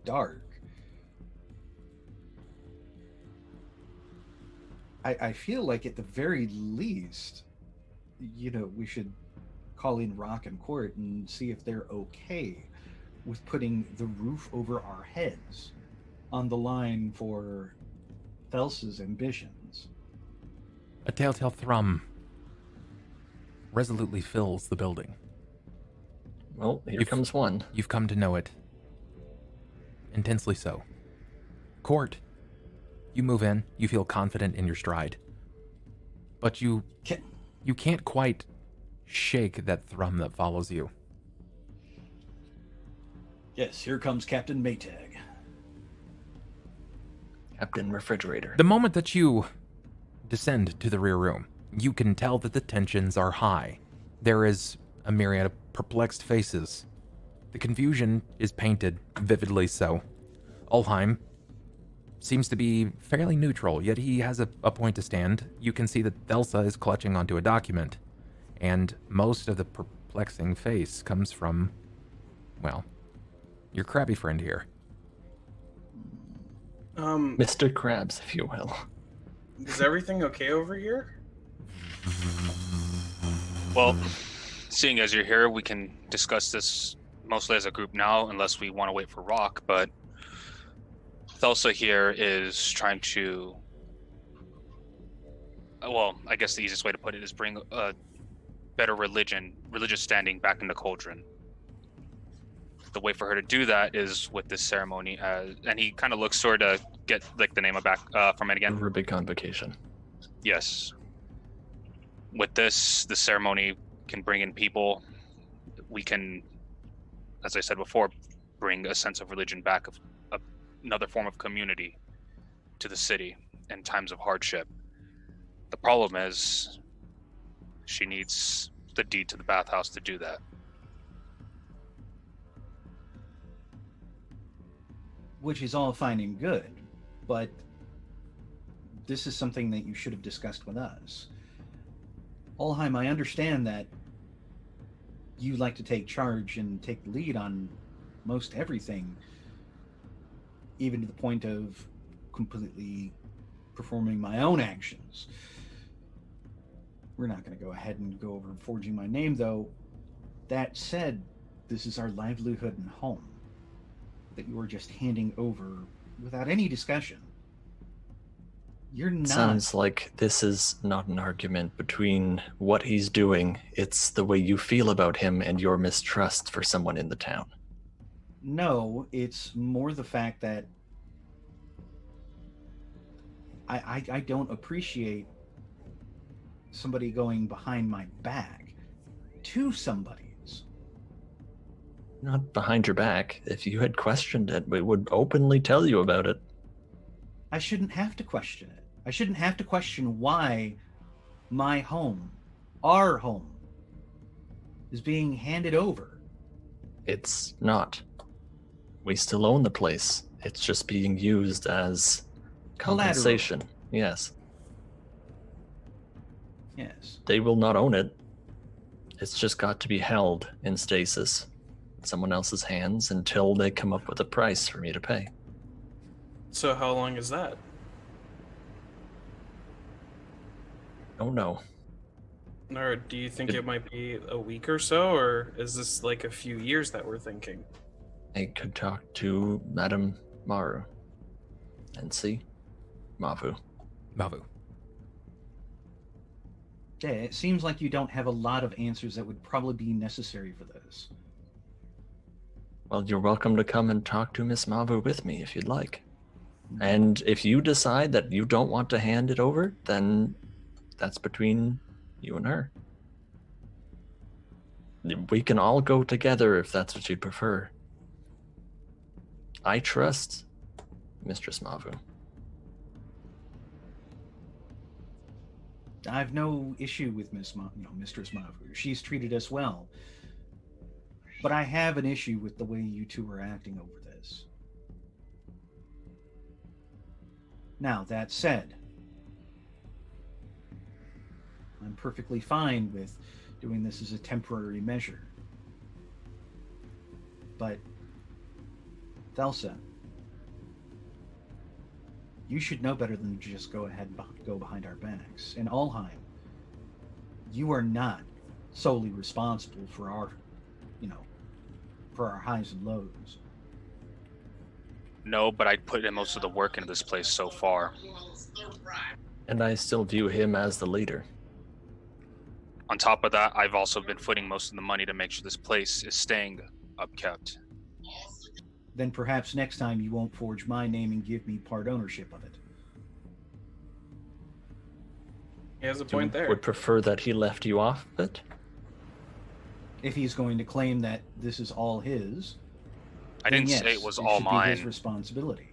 dark, I feel like at the very least, we should call in Rahk and Cort and see if they're okay with putting the roof over our heads on the line for Thelsa's ambitions. A telltale thrum resolutely fills the building. Well, here comes one. You've come to know it. Intensely so. Cort, you move in, you feel confident in your stride. But you can't quite shake that thrum that follows you. Yes, here comes Captain Maytag. Captain Refrigerator. The moment that you descend to the rear room, you can tell that the tensions are high. There is a myriad of perplexed faces. The confusion is painted vividly so. Ulhime seems to be fairly neutral, yet he has a point to stand. You can see that Thelsa is clutching onto a document, and most of the perplexing face comes from, well, your crabby friend here. Mr. Krabs, if you will. Is everything okay over here? Well, seeing as you're here, we can discuss this mostly as a group now, unless we want to wait for Rahk, but Thelsa here is trying to, well, I guess the easiest way to put it is bring a better religious standing back in the Cauldron. The way for her to do that is with this ceremony, and he kind of looks sort of get like the name back from it again. Ruby Convocation. Yes. With this, the ceremony can bring in people. We can, as I said before, bring a sense of religion back, of another form of community to the city in times of hardship. The problem is, she needs the deed to the bathhouse to do that. Which is all fine and good, but this is something that you should have discussed with us. Ulhime, I understand that you like to take charge and take the lead on most everything, even to the point of completely performing my own actions. We're not going to go ahead and go over forging my name, though. That said, this is our livelihood and home that you are just handing over without any discussion. You're not... Sounds like this is not an argument between what he's doing. It's the way you feel about him and your mistrust for someone in the town. No, it's more the fact that I don't appreciate somebody going behind my back to somebody's. Not behind your back. If you had questioned it, we would openly tell you about it. I shouldn't have to question it. I shouldn't have to question why my home, our home, is being handed over. It's not. We still own the place. It's just being used as compensation. Collateral. Yes. Yes. They will not own it. It's just got to be held in stasis in someone else's hands until they come up with a price for me to pay. So how long is that? Oh no. Or do you think it might be a week or so, or is this like a few years that we're thinking? I could talk to Madame Maru and see. Mavu. Yeah, it seems like you don't have a lot of answers that would probably be necessary for this. Well, you're welcome to come and talk to Miss Mavu with me if you'd like. And if you decide that you don't want to hand it over, then that's between you and her. We can all go together if that's what you'd prefer. I trust Mistress Mavu. I've no issue with Mistress Mavu. She's treated us well. But I have an issue with the way you two are acting over this. Now, that said, I'm perfectly fine with doing this as a temporary measure. But, Thelsa, you should know better than to just go ahead and go behind our backs. In Ulhime, you are not solely responsible for our, for our highs and lows. No, but I put in most of the work into this place so far. And I still view him as the leader. On top of that, I've also been footing most of the money to make sure this place is staying upkept. Then perhaps next time you won't forge my name and give me part ownership of it. He has a point there. Would prefer that he left you off it? If he's going to claim that this is all his, I didn't then say yes, it was it all should be mine. his responsibility.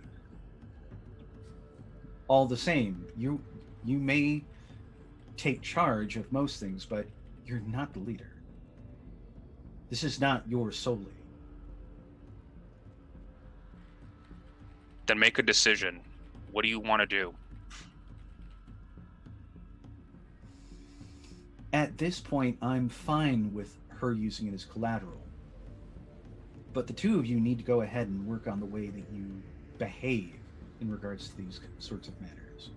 All the same, you may take charge of most things, but you're not the leader. This is not yours solely. Then make a decision. What do you want to do? At this point, I'm fine with her using it as collateral. But the two of you need to go ahead and work on the way that you behave in regards to these sorts of matters.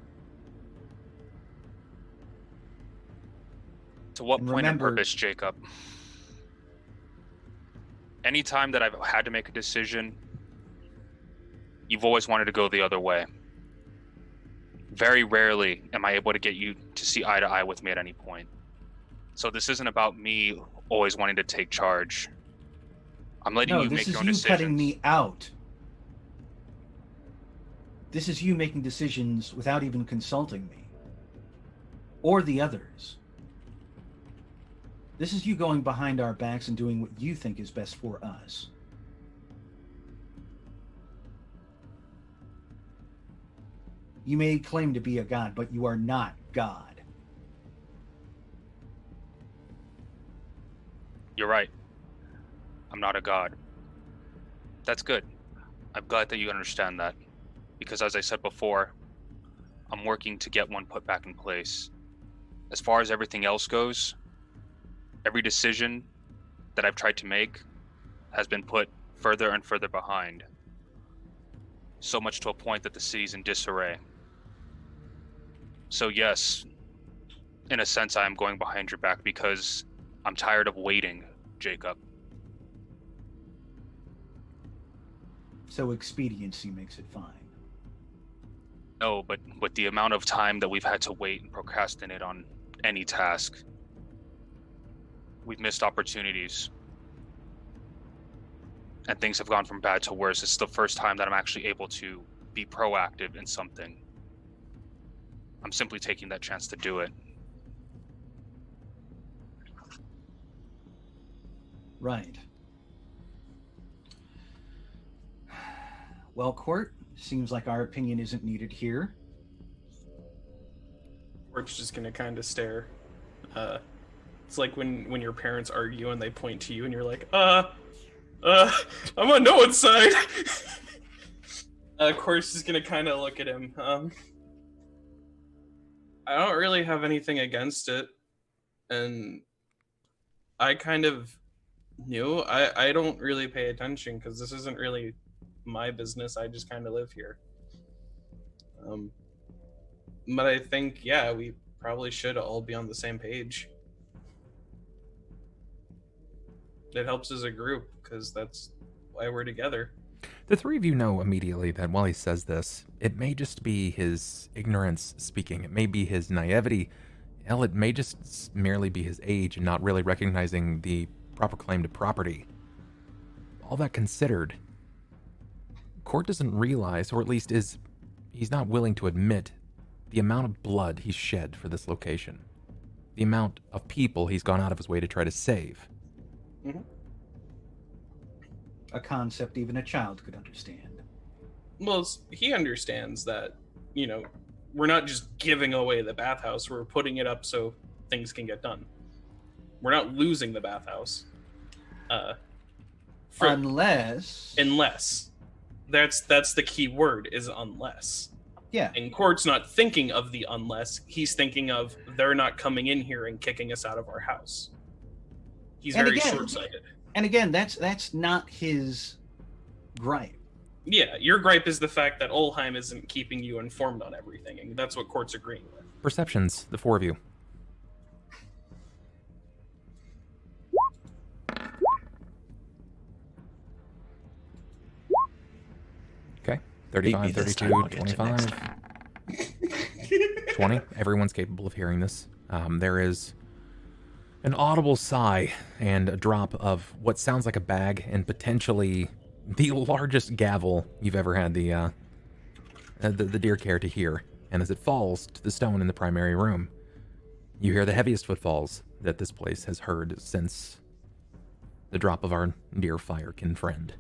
To what And point remember- and purpose, Jacob? Anytime that I've had to make a decision, you've always wanted to go the other way. Very rarely am I able to get you to see eye to eye with me at any point. So this isn't about me always wanting to take charge. I'm letting you make your own this is you cutting decisions. me out. This is you making decisions without even consulting me. Or the others. This is you going behind our backs and doing what you think is best for us. You may claim to be a god, but you are not God. You're right. I'm not a god. That's good. I'm glad that you understand that. Because as I said before, I'm working to get one put back in place. As far as everything else goes, every decision that I've tried to make has been put further and further behind. So much to a point that the city's in disarray. So yes, in a sense I am going behind your back because I'm tired of waiting, Jacob. So expediency makes it fine. No, but with the amount of time that we've had to wait and procrastinate on any task, we've missed opportunities. And things have gone from bad to worse. It's the first time that I'm actually able to be proactive in something. I'm simply taking that chance to do it. Right. Well, Cort, seems like our opinion isn't needed here. Cort's just gonna kind of stare. It's like when your parents argue and they point to you and you're like, I'm on no one's side. Cort's just gonna kind of look at him. I don't really have anything against it, and I kind of knew. I don't really pay attention because this isn't really my business. I just kind of live here. But I think, yeah, we probably should all be on the same page. It helps as a group because that's why we're together. The three of you know immediately that while he says this, it may just be his ignorance speaking. It may be his naivety. Hell, it may just merely be his age and not really recognizing the proper claim to property. All that considered, Cort doesn't realize, or at least he's not willing to admit, the amount of blood he's shed for this location. The amount of people he's gone out of his way to try to save. Mm-hmm. A concept even a child could understand. Well, he understands that, we're not just giving away the bathhouse. We're putting it up so things can get done. We're not losing the bathhouse. Unless... That's the key word, is unless. Yeah. And Cort's not thinking of the unless. He's thinking of they're not coming in here and kicking us out of our house. He's very short-sighted. And again, that's not his gripe. Yeah, your gripe is the fact that Ulhime isn't keeping you informed on everything, and that's what Cort's agreeing with. Perceptions, the four of you. Okay, 35, 32, 25, 20. Everyone's capable of hearing this. There is an audible sigh and a drop of what sounds like a bag and potentially the largest gavel you've ever had the dear care to hear. And as it falls to the stone in the primary room, you hear the heaviest footfalls that this place has heard since the drop of our dear firekin friend.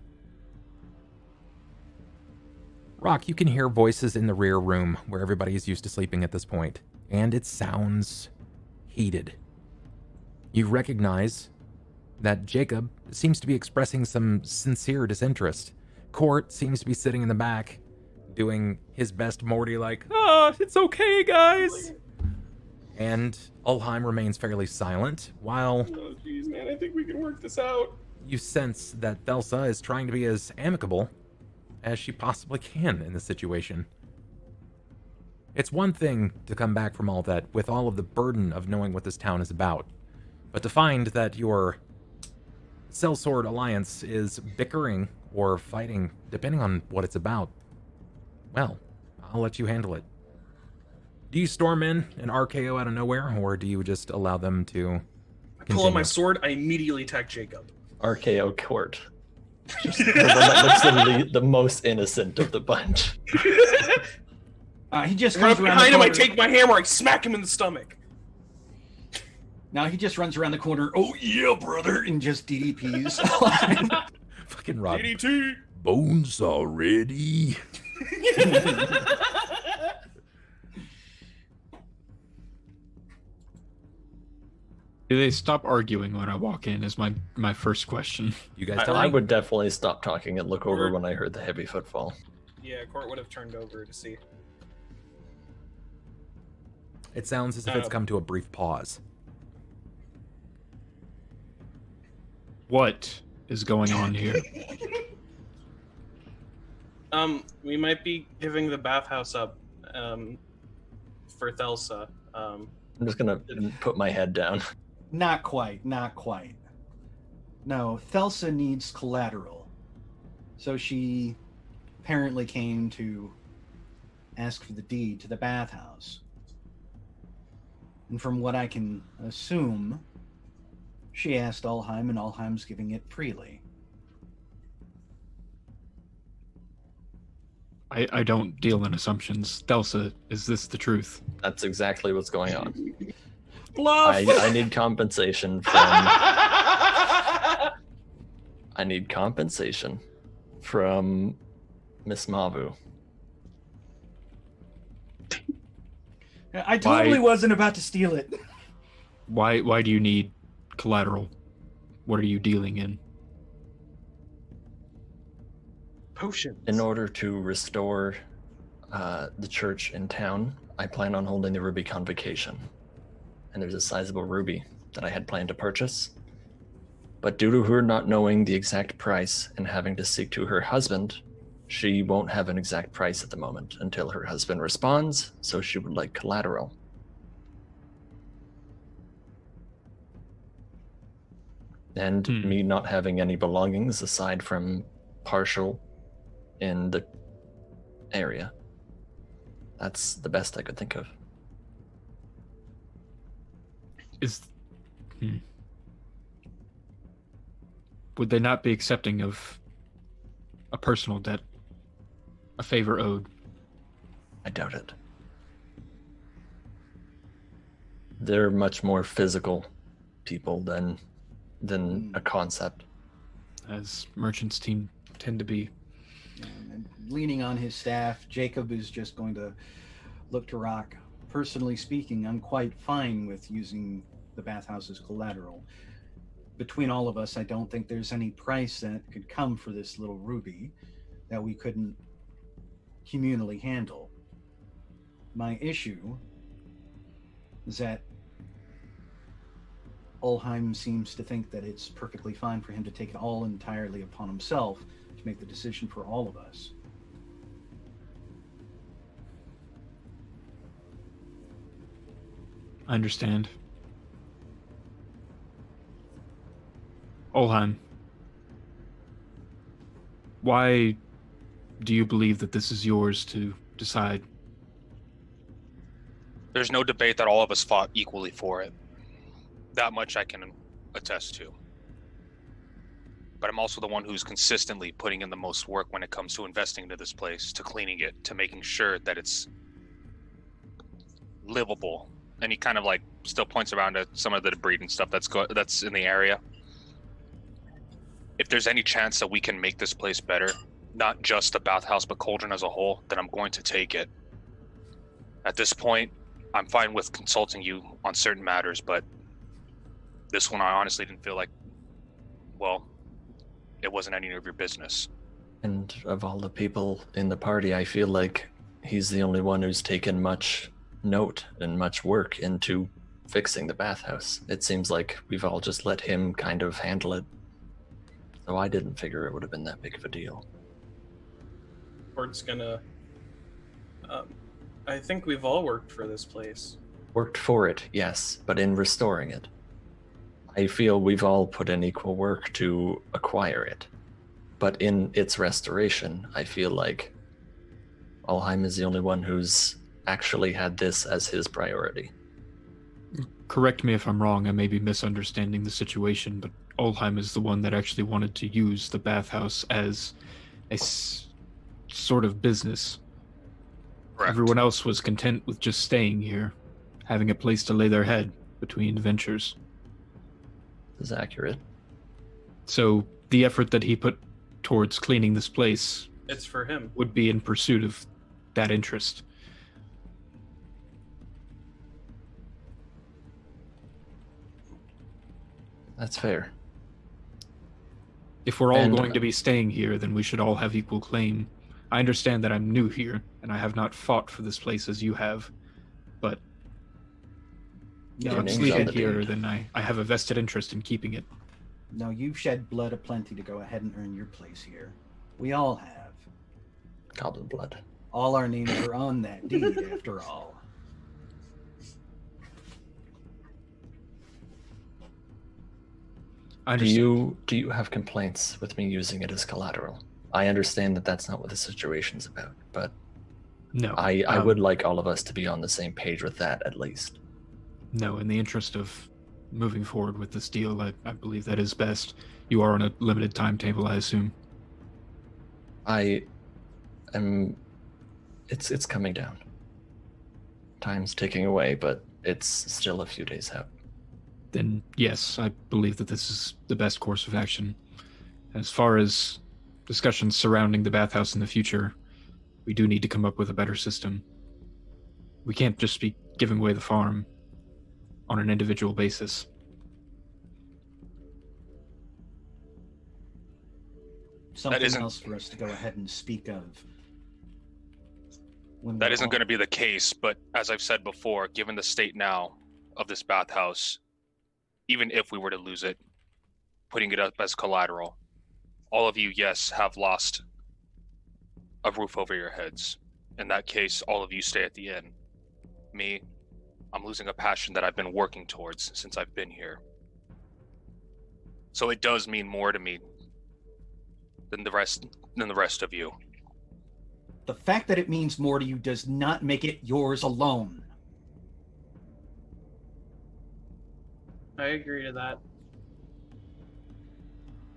Rahk, you can hear voices in the rear room where everybody is used to sleeping at this point, and it sounds heated. You recognize that Jakob seems to be expressing some sincere disinterest. Cort seems to be sitting in the back, doing his best Morty like, it's okay, guys. And Ulhime remains fairly silent, while... Oh, jeez, man, I think we can work this out. You sense that Thelsa is trying to be as amicable as she possibly can in this situation. It's one thing to come back from all that with all of the burden of knowing what this town is about, but to find that your sellsword alliance is bickering or fighting, depending on what it's about, well, I'll let you handle it. Do you storm in an RKO out of nowhere, or do you just allow them to continue? Pull out my sword, I immediately attack Jakob. RKO Cort. Just the one that looks literally the most innocent of the bunch. He just Run runs up around behind the him, I corner. take my hammer, I smack him in the stomach. Now he just runs around the corner. Oh yeah, brother, and just DDPs. Fucking Rob. DDT. Bones already. Do they stop arguing when I walk in is my first question. You guys tell I me. would definitely stop talking and look over when I heard the heavy footfall. Yeah, Cort would have turned over to see. It sounds as if it's come to a brief pause. What is going on here? We might be giving the bathhouse up, for Thelsa. I'm just gonna put my head down. Not quite, not quite. No, Thelsa needs collateral. So she apparently came to ask for the deed to the bathhouse. And from what I can assume, she asked Ulhime, and Ulhime's giving it freely. I don't deal in assumptions. Thelsa, is this the truth? That's exactly what's going on. Bluff! I need compensation from. I need compensation from Miss Mavu. I totally wasn't about to steal it. Why do you need collateral? What are you dealing in? Potions. In order to restore the church in town, I plan on holding the Ruby Convocation. And there's a sizable ruby that I had planned to purchase. But due to her not knowing the exact price and having to seek to her husband, she won't have an exact price at the moment until her husband responds, so she would like collateral. And me not having any belongings aside from partial in the area. That's the best I could think of. Would they not be accepting of a personal debt? A favor owed? I doubt it. They're much more physical people than a concept. As merchants tend to be. And leaning on his staff, Jakob is just going to look to Rahk. Personally speaking, I'm quite fine with using the bathhouse as collateral. Between all of us, I don't think there's any price that could come for this little ruby that we couldn't communally handle. My issue is that Ulhime seems to think that it's perfectly fine for him to take it all entirely upon himself to make the decision for all of us. I understand. Ulhime, why do you believe that this is yours to decide? There's no debate that all of us fought equally for it. That much I can attest to. But I'm also the one who's consistently putting in the most work when it comes to investing into this place, to cleaning it, to making sure that it's livable. And he kind of like still points around at some of the debris and stuff that's in the area. If there's any chance that we can make this place better, not just the bathhouse but Cauldron as a whole, then I'm going to take it. At this point, I'm fine with consulting you on certain matters, but this one I honestly didn't feel like, well, it wasn't any of your business. And of all the people in the party, I feel like he's the only one who's taken much note and much work into fixing the bathhouse. It seems like we've all just let him kind of handle it. So I didn't figure it would have been that big of a deal. Cort's gonna... I think we've all worked for this place. Worked for it, yes, but in restoring it. I feel we've all put in equal work to acquire it. But in its restoration, I feel like Ulhime is the only one who's actually had this as his priority. Correct me if I'm wrong, I may be misunderstanding the situation, but Ulhime is the one that actually wanted to use the bathhouse as a sort of business. Correct. Everyone else was content with just staying here, having a place to lay their head between ventures. This is accurate. So the effort that he put towards cleaning this place It's for him. would be in pursuit of that interest. That's fair. If we're all And- going to be staying here, then we should all have equal claim. I understand that I'm new here, and I have not fought for this place as you have, but if No, I'm name's sleeping on the here, deed. then I have a vested interest in keeping it. no, you've shed blood aplenty to go ahead and earn your place here. We all have. Goblin blood. All our names are on that deed, after all. I Do understand. you have complaints with me using it as collateral? I understand that that's not what the situation's about, but No. I would like all of us to be on the same page with that at least. No, in the interest of moving forward with this deal, I believe that is best. You are on a limited timetable, I assume. I am. It's coming down. Time's ticking away, but it's still a few days out. Then yes, I believe that this is the best course of action. As far as discussions surrounding the bathhouse in the future, we do need to come up with a better system. We can't just be giving away the farm on an individual basis. Something isn't- else for us to go ahead and speak of. When That we're isn't all- going to be the case, but as I've said before, given the state now of this bathhouse, even if we were to lose it, putting it up as collateral, all of you, yes, have lost a roof over your heads. In that case, all of you stay at the inn. Me, I'm losing a passion that I've been working towards since I've been here. So it does mean more to me than the rest of you. The fact that it means more to you does not make it yours alone. I agree to that.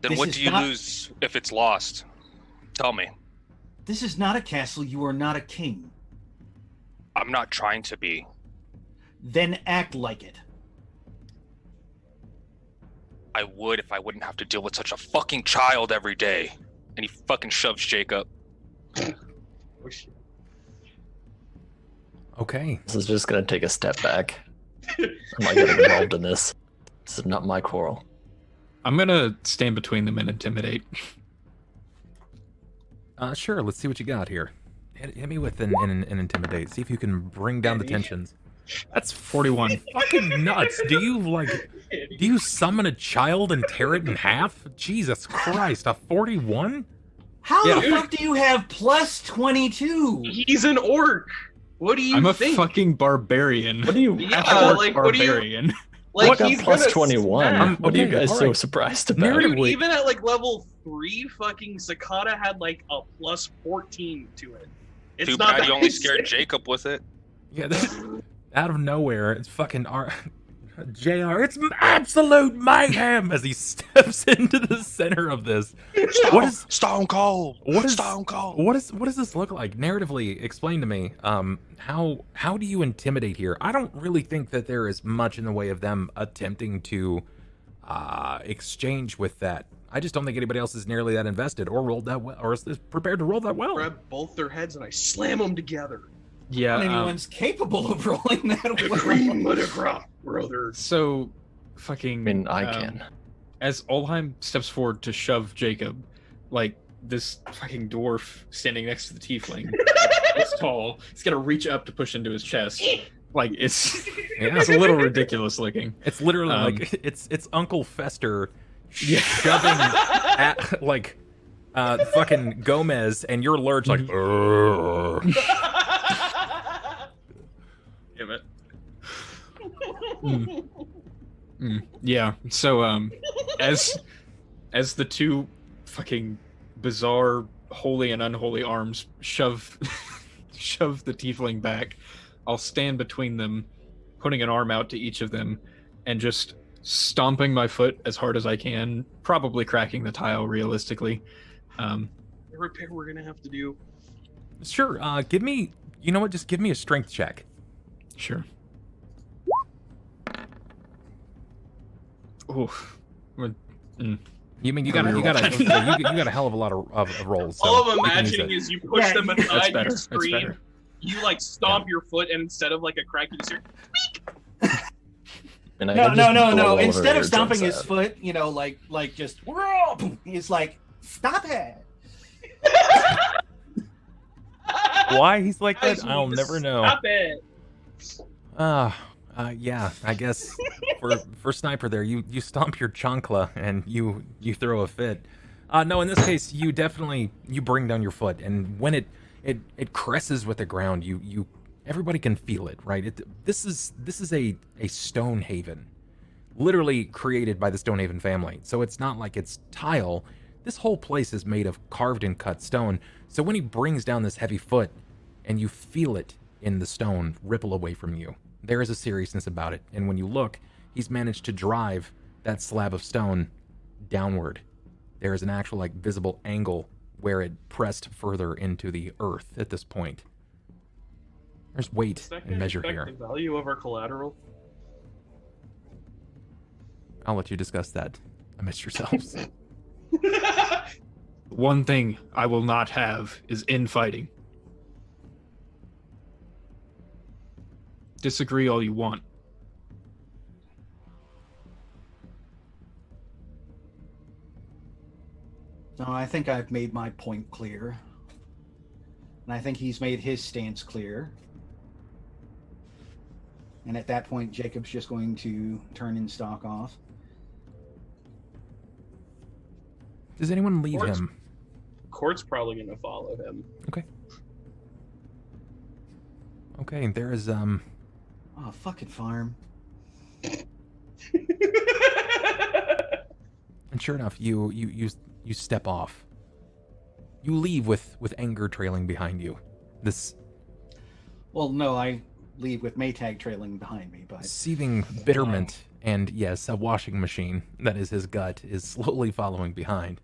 Then This what is do you not- lose if it's lost? Tell me. This is not a castle. You are not a king. I'm not trying to be. Then act like it. I would if I wouldn't have to deal with such a fucking child every day. And he fucking shoves Jacob. Okay. This is just gonna take a step back. I'm not getting involved in this. This is not my quarrel. I'm gonna stand between them and intimidate. Sure, let's see what you got here. Hit me with an intimidate. See if you can bring down the tensions. That's 41. fucking nuts. Do you summon a child and tear it in half? Jesus Christ, a 41? How Yeah. the fuck do you have plus 22? He's an orc. What do you I'm a think? fucking barbarian. What do you? Yeah, Half-orc like, what do you- barbarian. Like, What got he's plus gonna 21? snap. What are you okay, guys all so right. surprised about? Narrative- Dude, Wait. even at like level 3, fucking Cicada had like a plus 14 to it. It's Too not bad that you only insane. scared Jacob with it. Yeah, out of nowhere, it's fucking JR. It's absolute mayhem as he steps into the center of this. What is Stone Cold? what is Stone Cold? what does this look like narratively? Explain to me. How do you intimidate here? I don't really think that there is much in the way of them attempting to exchange with that. I just don't think anybody else is nearly that invested or rolled that well or is prepared to roll that well. Grab both their heads and I slam them together. Yeah. Not anyone's capable of rolling that Green well. motocrop, brother. So, fucking. I mean, I can. As Ulhime steps forward to shove Jacob, like this fucking dwarf standing next to the tiefling, it's tall. He's gonna reach up to push into his chest. Like it's a little ridiculous looking. It's literally like it's Uncle Fester shoving at like fucking Gomez and you're Lurch like "Urgh." Damn it. Yeah. So as the two fucking bizarre holy and unholy arms shove the tiefling back, I'll stand between them, putting an arm out to each of them, and just stomping my foot as hard as I can, probably cracking the tile realistically. The repair we're gonna have to do. Sure, give me you know what, just give me a strength check. Sure. Oof. You mean you got a hell of a lot of rolls. So All I'm you can use imagining it. is you push them That's aside, better. you That's scream, better. you like stomp your foot, and instead of like a crack, you just hear, And I No, can just no, no, blow no. all of Instead her of stomping eardrums his out. foot, you know, like just boom, he's like, stop it. Why he's like that, Guys, I'll you never know. Stop it. Yeah, I guess for Sniper there, you stomp your chancla and you throw a fit. No, in this case, you definitely bring down your foot, and when it cresses with the ground, you everybody can feel it, right? This is a stone haven, literally created by the Stonehaven family. So it's not like it's tile. This whole place is made of carved and cut stone. So when he brings down this heavy foot, and you feel it in the stone ripple away from you, there is a seriousness about it. And when you look, he's managed to drive that slab of stone downward. There is an actual like visible angle where it pressed further into the earth at this point. There's weight Does that and measure affect here. the value of our collateral? I'll let you discuss that amidst yourselves. One thing I will not have is infighting. Disagree all you want. No, I think I've made my point clear. And I think he's made his stance clear. And at that point, Jacob's just going to turn and stalk off. Does anyone leave Court's- him? Cort's probably gonna follow him. Okay, there is Oh, fucking farm. and sure enough, you step off. You leave with anger trailing behind you. This Well, no, I leave with Maytag trailing behind me, but seething bitterment and yes, a washing machine that is his gut is slowly following behind.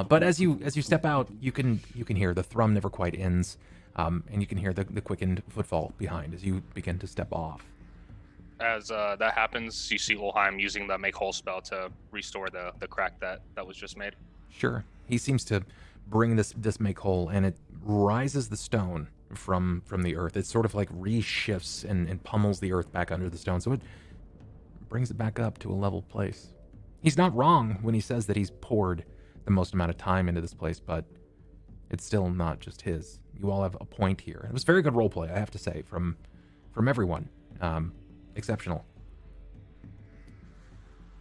But as you step out, you can hear the thrum never quite ends, and you can hear the quickened footfall behind as you begin to step off. As that happens, you see Ulhime using the make whole spell to restore the crack that was just made. Sure, he seems to bring this make whole, and it rises the stone from the earth. It sort of like reshifts and pummels the earth back under the stone, so it brings it back up to a level place. He's not wrong when he says that he's poured the most amount of time into this place, but it's still not just his. You all have a point here. It was very good roleplay, I have to say, from everyone. Exceptional.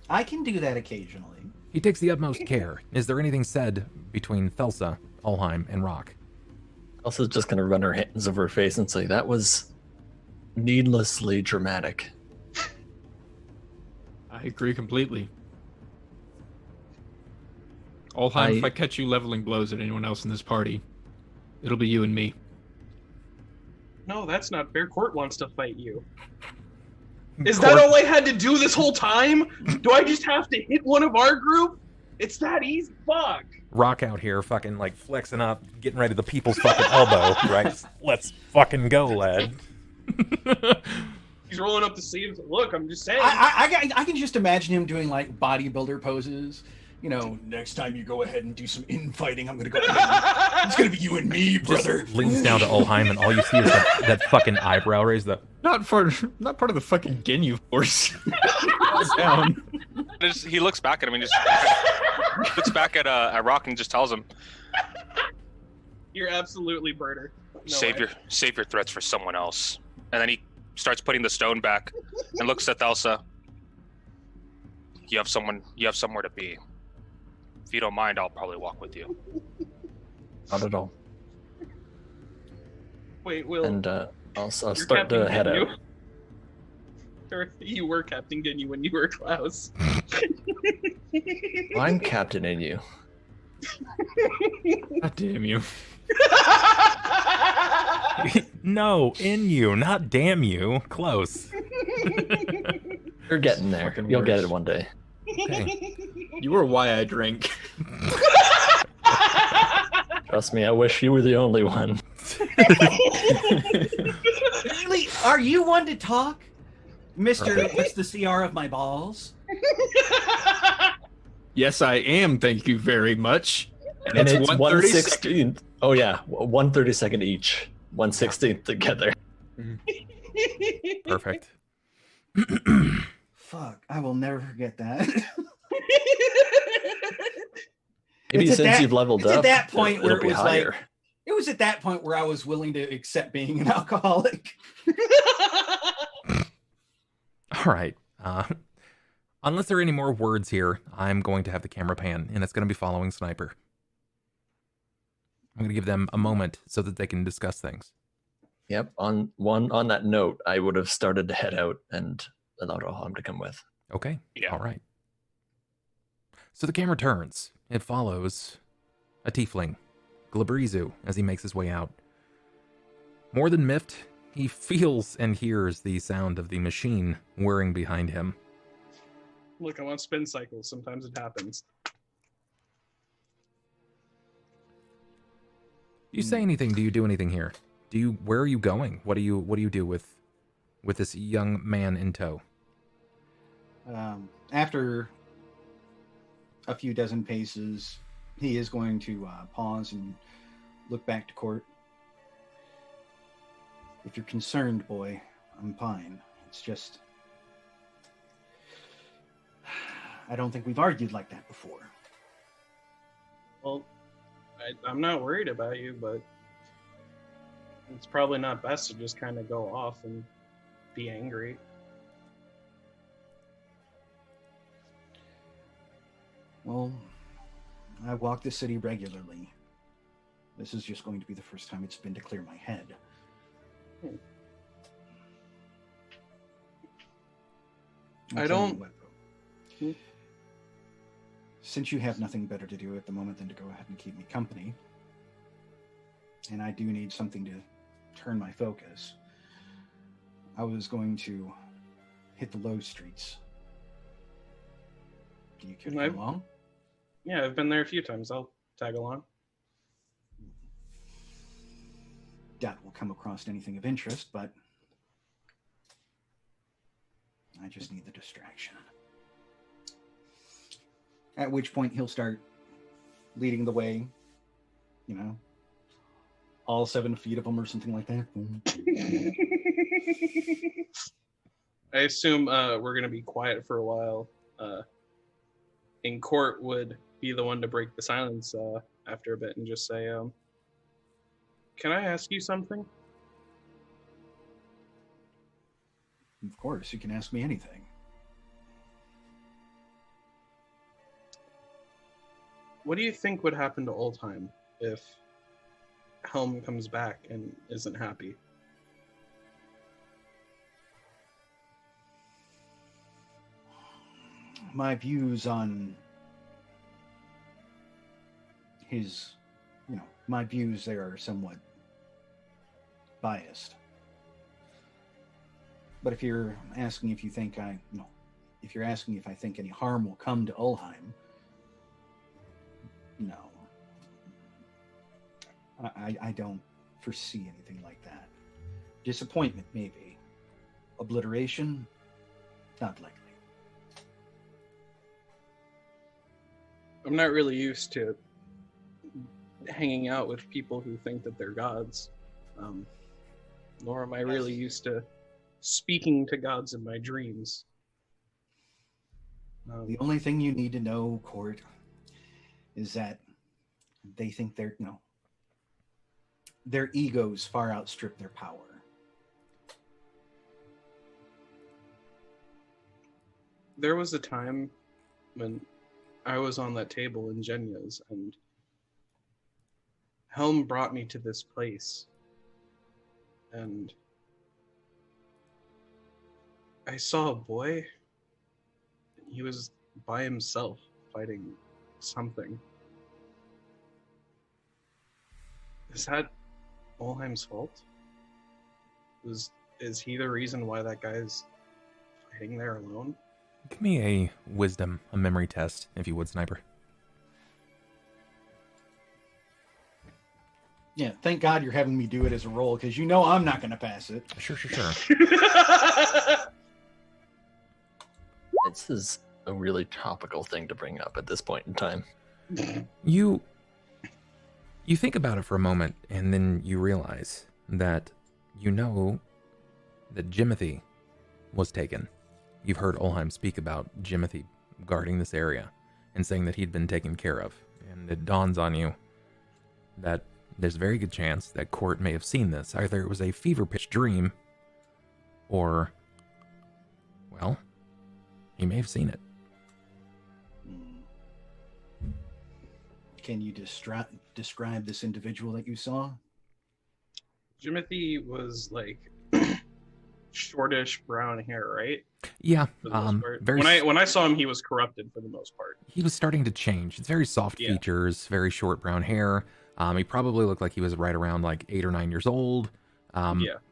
I can do that occasionally. He takes the utmost care. Is there anything said between Thelsa, Ulhime, and Rahk? Also, just gonna run her hands over her face and say that was needlessly dramatic. I agree completely. Ulhime, if I catch you leveling blows at anyone else in this party, it'll be you and me. No, that's not fair. Cort wants to fight you. Is that all I had to do this whole time? Do I just have to hit one of our group? It's that easy. Fuck. Rahk out here fucking like flexing up, getting ready to the people's fucking elbow, right? Let's fucking go, lad. He's rolling up the sleeves. Look, I'm just saying. I can just imagine him doing like bodybuilder poses. You know, next time you go ahead and do some infighting, I'm gonna go ahead. It's gonna be you and me, brother. Just leans down to Ulhime, and all you see is that fucking eyebrow raise. Not part of the fucking Ginyu force. Down. He looks back at him and just looks back at Rahk and just tells him, "You're absolutely Birder. Save your threats for someone else." And then he starts putting the stone back and looks at Thelsa. You have somewhere to be. If you don't mind, I'll probably walk with you. Not at all. Wait, Will. And I'll start to head out. Or you were Captain Ginyu when you were Klaus. I'm Captain InYou. God damn you. No, in you, not damn you. Close. You're getting there. Fucking You'll get worse. it one day. Okay. You were why I drink. Trust me, I wish you were the only one. Really? Are you one to talk, Mister? What's the CR of my balls? Yes, I am. Thank you very much. And it's 1/32. 1/16. Oh yeah, 1/32 each. 1/16 together. Perfect. Fuck, I will never forget that. Maybe It's at since that- you've leveled it's up, at that point where it'll it be was higher. like, it was at that point where I was willing to accept being an alcoholic. All right. Unless there are any more words here, I'm going to have the camera pan, and it's going to be following Sniper. I'm going to give them a moment so that they can discuss things. Yep. On that note, I would have started to head out and allowed Ulhime to come with. Okay. Yeah. All right. So the camera turns. It follows a tiefling, Glabrizu, as he makes his way out. More than miffed, he feels and hears the sound of the machine whirring behind him. Look, I'm on spin cycles. Sometimes it happens. Do you say anything? Do you do anything here? Where are you going? What do you do with this young man in tow? After a few dozen paces, he is going to pause and look back to Cort. If you're concerned, boy, I'm fine. It's just, I don't think we've argued like that before. Well, I'm not worried about you, but it's probably not best to just kind of go off and be angry. Well, I walk the city regularly. This is just going to be the first time it's been to clear my head. I'll I tell you don't- what, though. Since you have nothing better to do at the moment than to go ahead and keep me company, and I do need something to turn my focus, I was going to hit the low streets. Do you care to come along? Yeah, I've been there a few times. I'll tag along. Doubt we'll come across anything of interest, but I just need the distraction. At which point he'll start leading the way, you know, all 7 feet of them or something like that. I assume we're going to be quiet for a while. And Cort would be the one to break the silence after a bit and just say, can I ask you something? Of course, you can ask me anything. What do you think would happen to Ulhime if Helm comes back and isn't happy. My views on his, my views there are somewhat biased. But if you're asking if you think if you're asking if I think any harm will come to Ulhime, no. I don't foresee anything like that. Disappointment, maybe. Obliteration, not likely. I'm not really used to hanging out with people who think that they're gods. Nor am I really used to speaking to gods in my dreams. The only thing you need to know, Cort, is that they think their egos far outstrip their power. There was a time when I was on that table in Jenya's, and Helm brought me to this place, and I saw a boy. He was by himself fighting something. Is that Ulhime's fault? Is he the reason why that guy's fighting there alone? Give me a wisdom, a memory test, if you would, Sniper. Yeah, thank God you're having me do it as a roll, because I'm not going to pass it. Sure. This is a really topical thing to bring up at this point in time. You think about it for a moment, and then you realize that that Jimothy was taken. You've heard Ulhime speak about Jimothy guarding this area and saying that he'd been taken care of. And it dawns on you that there's a very good chance that Cort may have seen this. Either it was a fever-pitch dream, or, well, he may have seen it. Can you describe this individual that you saw? Jimothy was like shortish brown hair, right? Yeah, For the most part. very. When I saw him, he was corrupted for the most part. He was starting to change. It's very soft features, very short brown hair. He probably looked like he was right around like 8 or 9 years old.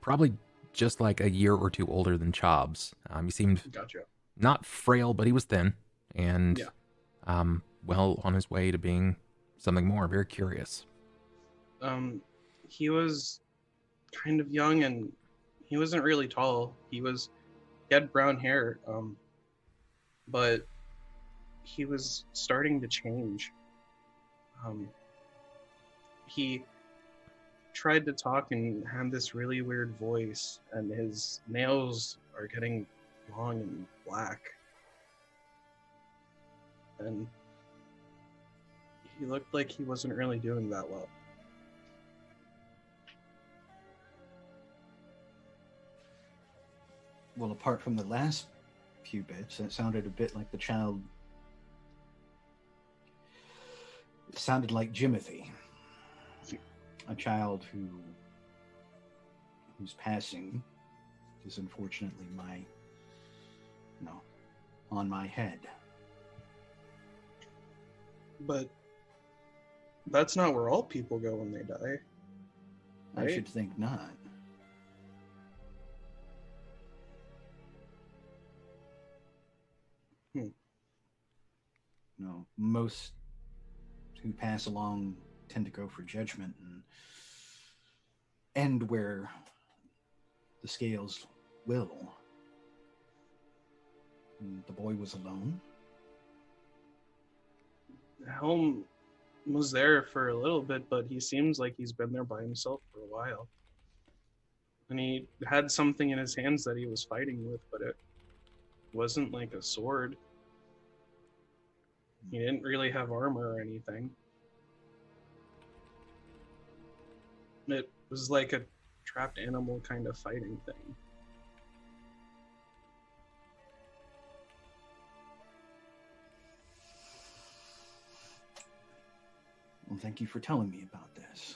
Probably just like a year or two older than Chobs. He seemed not frail, but he was thin and well on his way to being something more. Very curious. He was kind of young, and he wasn't really tall. He had brown hair, but he was starting to change. He tried to talk and had this really weird voice, and his nails are getting long and black. And he looked like he wasn't really doing that well. Well, apart from the last few bits, it sounded a bit like the child. It sounded like Jimothy, a child whose passing is unfortunately on my head. But that's not where all people go when they die. Right? I should think not. No, most who pass along tend to go for judgment and end where the scales will. And the boy was alone. Helm was there for a little bit, but he seems like he's been there by himself for a while. And he had something in his hands that he was fighting with, but it wasn't like a sword. He didn't really have armor or anything. It was like a trapped animal kind of fighting thing. Well, thank you for telling me about this.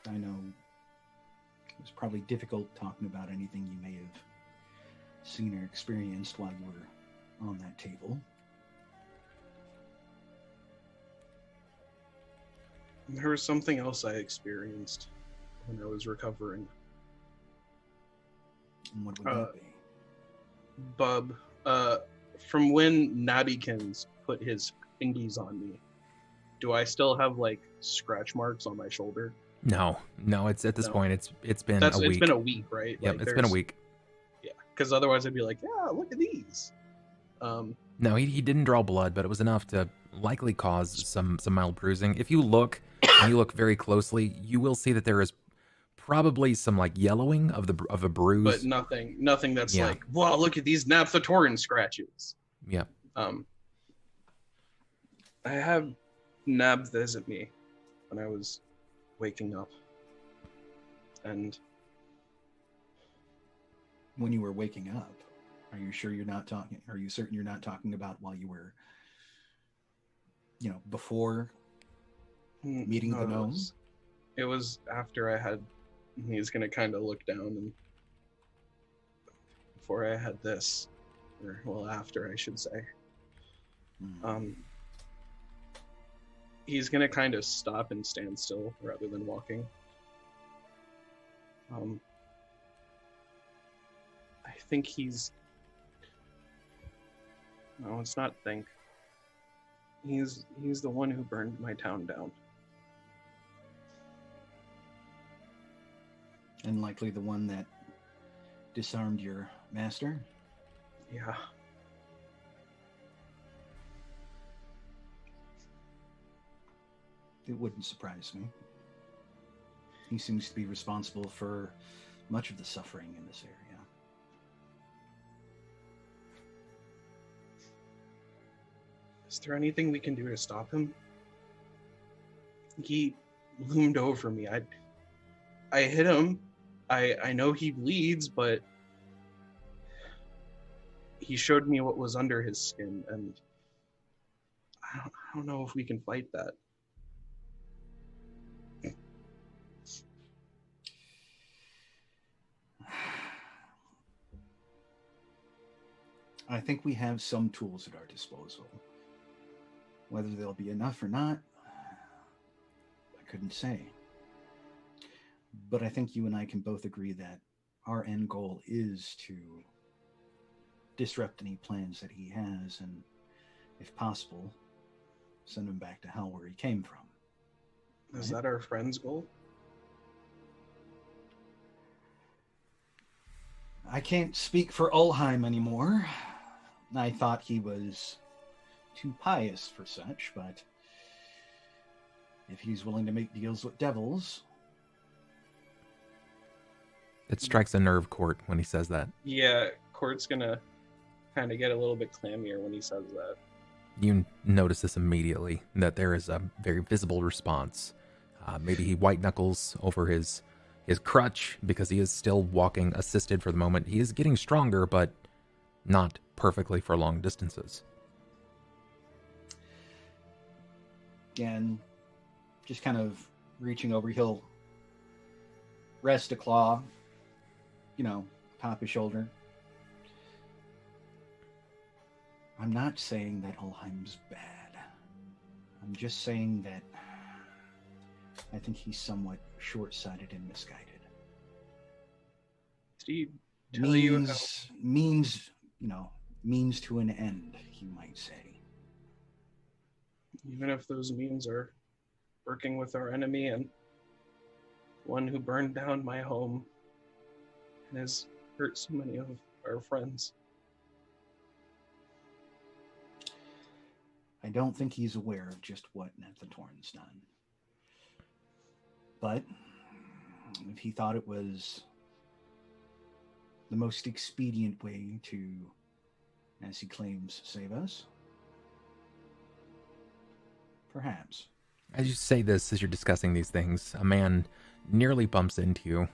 I know it was probably difficult talking about anything you may have seen or experienced while you were on that table. There was something else I experienced when I was recovering. And what would that be? Bub, from when Nabbykins put his fingies on me, do I still have like scratch marks on my shoulder? No, it's at this point. It's been a week. It's been a week, right? Yep, Like, it's been a week. Yeah, because otherwise I'd be like, yeah, look at these. No, he didn't draw blood, but it was enough to likely cause some mild bruising. If you look and you look very closely, you will see that there is probably some like yellowing of a bruise, but nothing that's like, wow, look at these Naphthotoran scratches. Yeah. I had Nab visit me when I was waking up, and when you were waking up, are you sure you're not talking? Are you certain you're not talking about while you were, before meeting the gnomes? It was after I had. He's gonna kind of look down, and before I had this, or well, after I should say. He's gonna kind of stop and stand still rather than walking. I think he's. No, it's not think. He's the one who burned my town down. And likely the one that disarmed your master? Yeah. It wouldn't surprise me. He seems to be responsible for much of the suffering in this area. Is there anything we can do to stop him? He loomed over me. I hit him. I know he bleeds, but he showed me what was under his skin, and I don't know if we can fight that. I think we have some tools at our disposal. Whether they'll be enough or not, I couldn't say. But I think you and I can both agree that our end goal is to disrupt any plans that he has, and if possible, send him back to hell where he came from. Is that our friend's goal? I can't speak for Ulhime anymore. I thought he was too pious for such, but if he's willing to make deals with devils... It strikes a nerve, Cort, when he says that. Yeah, Cort's gonna kind of get a little bit clammier when he says that. You notice this immediately, that there is a very visible response. Maybe he white knuckles over his crutch because he is still walking assisted for the moment. He is getting stronger, but not perfectly for long distances. Again, just kind of reaching over, he'll rest a claw, top his shoulder. I'm not saying that Ulhime's bad. I'm just saying that I think he's somewhat short-sighted and misguided. Steve, means to an end, you might say. Even if those means are working with our enemy and one who burned down my home and has hurt so many of our friends. I don't think he's aware of just what Naphthotoran's done. But if he thought it was the most expedient way to, as he claims, save us, perhaps. As you say this, as you're discussing these things, a man nearly bumps into you.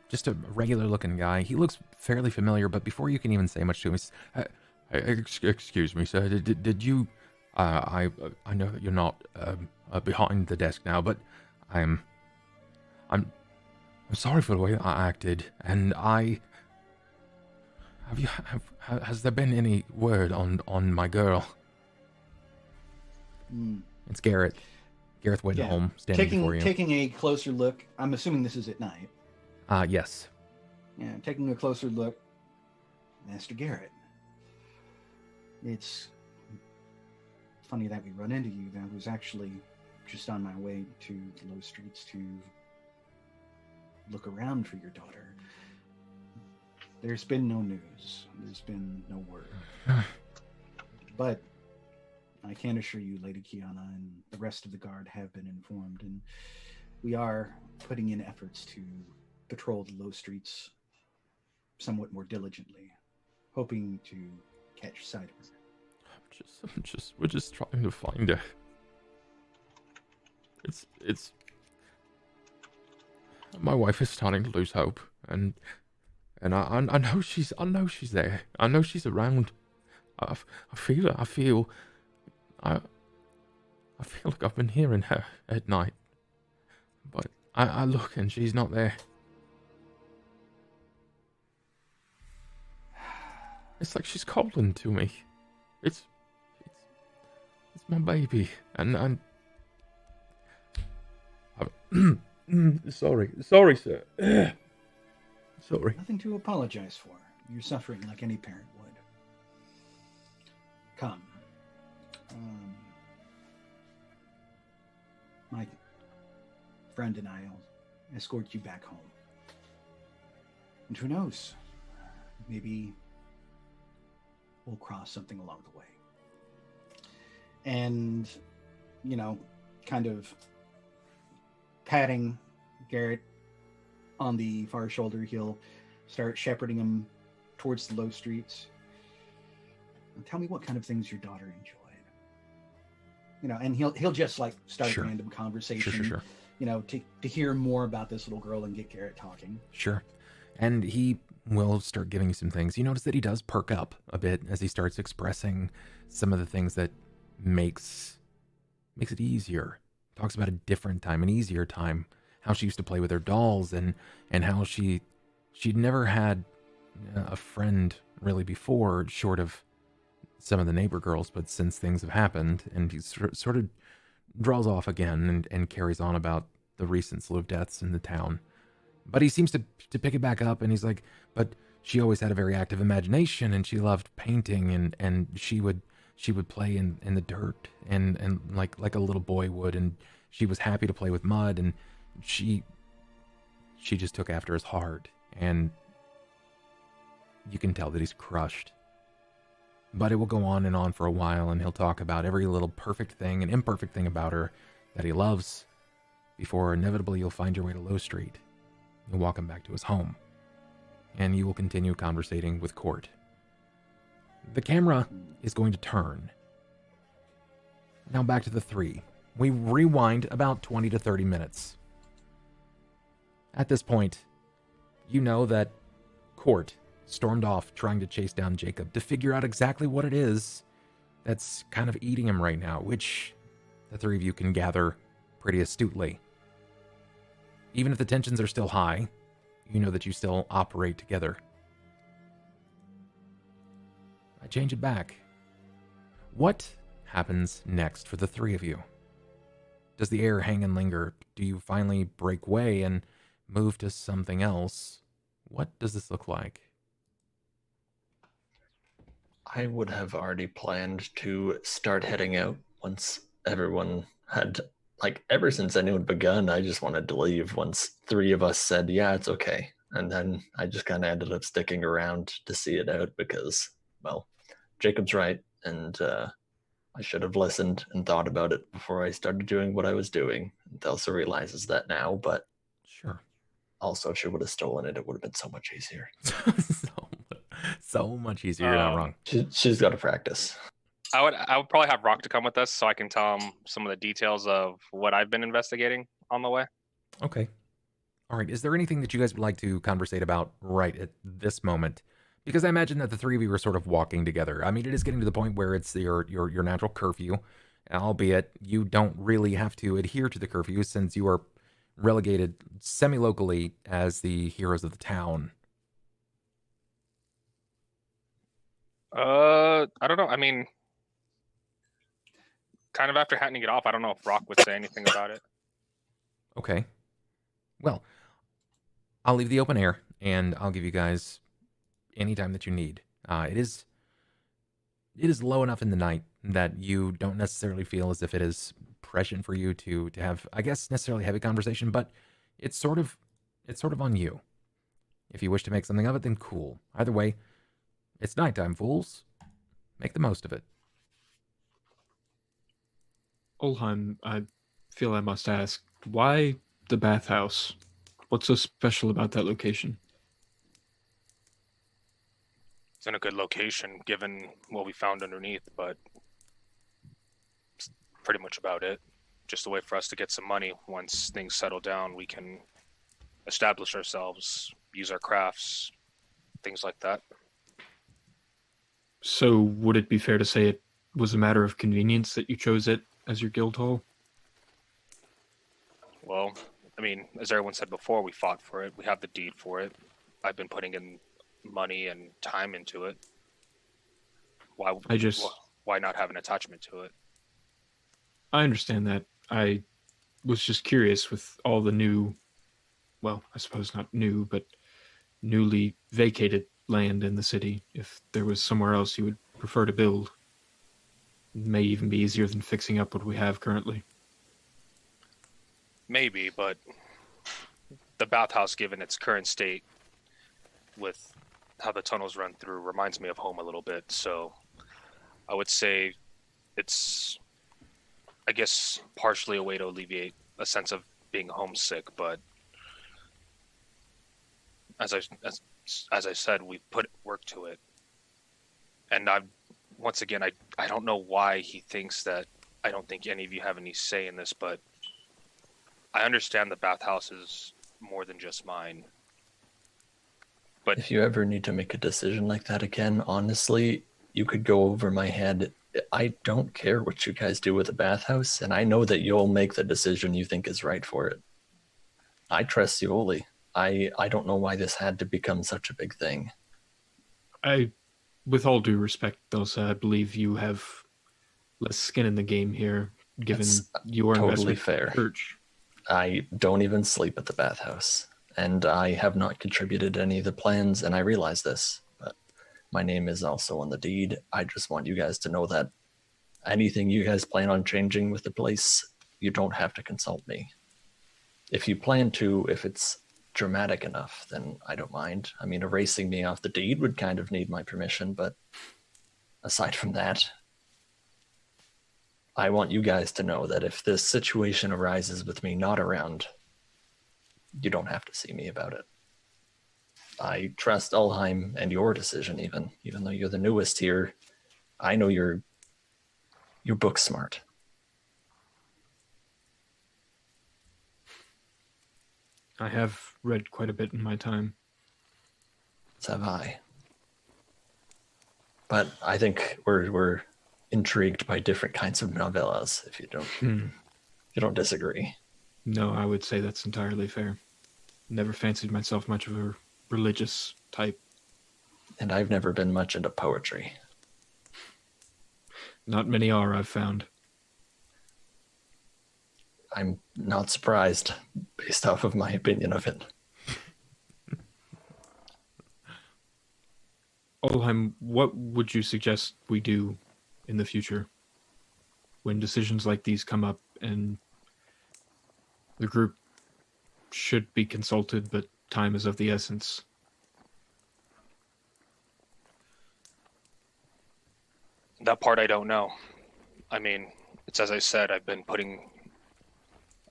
Just a regular-looking guy. He looks fairly familiar, but before you can even say much to him, he's, excuse me, sir, did you... I know that you're not behind the desk now, but I'm sorry for the way that I acted, and has there been any word on my girl? It's Garrett. Gareth waiting home, standing before you. Taking a closer look. I'm assuming this is at night. Yes. Yeah, taking a closer look. Master Garrett. It's funny that we run into you. I was actually just on my way to the low streets to look around for your daughter. There's been no news. There's been no word. But I can assure you, Lady Kiana and the rest of the guard have been informed, and we are putting in efforts to patrol the low streets somewhat more diligently, hoping to catch sight of her. We're just trying to find her. It's. My wife is starting to lose hope, and I know she's there. I know she's around. I feel it. I feel like I've been hearing her at night, but I look and she's not there. It's like she's calling to me. It's my baby, and sorry, sir. Sorry. Nothing to apologize for. You're suffering like any parent would. Come. My friend and I will escort you back home. And who knows? Maybe we'll cross something along the way. And, kind of patting Garrett on the far shoulder, he'll start shepherding him towards the low streets. And tell me what kind of things your daughter enjoyed. And he'll just like start a random conversation. Sure. To hear more about this little girl and get Garrett talking. Sure. And he will start giving you some things. You notice that he does perk up a bit as he starts expressing some of the things that makes it easier. Talks about a different time, an easier time, how she used to play with her dolls, and how she'd never had a friend really before, short of some of the neighbor girls, but since things have happened, and he sort of draws off again and carries on about the recent slew of deaths in the town. But he seems to pick it back up, and he's like, but she always had a very active imagination, and she loved painting, and she would play in the dirt and like a little boy would, and she was happy to play with mud, and she just took after his heart, and you can tell that he's crushed. But it will go on and on for a while, and he'll talk about every little perfect thing and imperfect thing about her that he loves, before inevitably you'll find your way to Low Street. You'll walk him back to his home, and you will continue conversating with Cort. The camera is going to turn. Now back to the three. We rewind about 20 to 30 minutes. At this point, you know that Cort stormed off trying to chase down Jakob to figure out exactly what it is that's kind of eating him right now, which the three of you can gather pretty astutely. Even if the tensions are still high, you know that you still operate together. I change it back. What happens next for the three of you? Does the air hang and linger? Do you finally break way and move to something else? What does this look like? I would have already planned to start heading out once everyone had, ever since anyone begun, I just wanted to leave once three of us said, yeah, it's okay. And then I just kind of ended up sticking around to see it out because, well, Jacob's right, and I should have listened and thought about it before I started doing what I was doing. Thelsa realizes that now, but sure. Also, if she would have stolen it, it would have been so much easier. so much easier. You're not wrong. She's got to practice. I would probably have Rahk to come with us so I can tell him some of the details of what I've been investigating on the way. Okay. All right. Is there anything that you guys would like to conversate about right at this moment Because I imagine that the three of you are sort of walking together. I mean, it is getting to the point where it's your natural curfew, albeit you don't really have to adhere to the curfew since you are relegated semi-locally as the heroes of the town. I don't know. I mean, kind of after handing it off, I don't know if Rahk would say anything about it. Okay. Well, I'll leave the open air, and I'll give you guys any time that you need. It is low enough in the night that you don't necessarily feel as if it is prescient for you to have, I guess, necessarily heavy conversation, but it's sort of on you. If you wish to make something of it, then cool. Either way, it's nighttime, fools. Make the most of it. Ulhime, I feel I must ask, why the bathhouse? What's so special about that location? It's in a good location given what we found underneath, but it's pretty much about it. Just a way for us to get some money. Once things settle down, we can establish ourselves, use our crafts, things like that. So would it be fair to say it was a matter of convenience that you chose it as your guild hall? Well, I mean, as everyone said before, we fought for it. We have the deed for it. I've been putting in money and time into it. Why not have an attachment to it? I understand that. I was just curious with all the new, well, I suppose not new, but newly vacated land in the city, if there was somewhere else you would prefer to build. It may even be easier than fixing up what we have currently. Maybe, but the bathhouse, given its current state, with how the tunnels run through, reminds me of home a little bit. So I would say it's, I guess, partially a way to alleviate a sense of being homesick. But as I said, we put work to it. And once again, I don't know why he thinks that I don't think any of you have any say in this, but I understand the bathhouse is more than just mine. But if you ever need to make a decision like that again, honestly, you could go over my head. I don't care what you guys do with the bathhouse, and I know that you'll make the decision you think is right for it. I trust you wholly. I don't know why this had to become such a big thing. With all due respect, Thelsa, I believe you have less skin in the game here, given your totally investment fair. in the church. I don't even sleep at the bathhouse, and I have not contributed any of the plans, and I realize this, but my name is also on the deed. I just want you guys to know that anything you guys plan on changing with the place, you don't have to consult me. If you plan to, if it's dramatic enough, then I don't mind. I mean, erasing me off the deed would kind of need my permission, but aside from that, I want you guys to know that if this situation arises with me not around, you don't have to see me about it. I trust Ulhime and your decision, even though you're the newest here. I know you're book smart. I have read quite a bit in my time. So have I. But I think we're intrigued by different kinds of novellas, if you don't disagree. No, I would say that's entirely fair. Never fancied myself much of a religious type. And I've never been much into poetry. Not many are, I've found. I'm not surprised based off of my opinion of it. Ulhime, what would you suggest we do in the future when decisions like these come up and the group should be consulted, but time is of the essence? that part I don't know. I mean, it's as I said,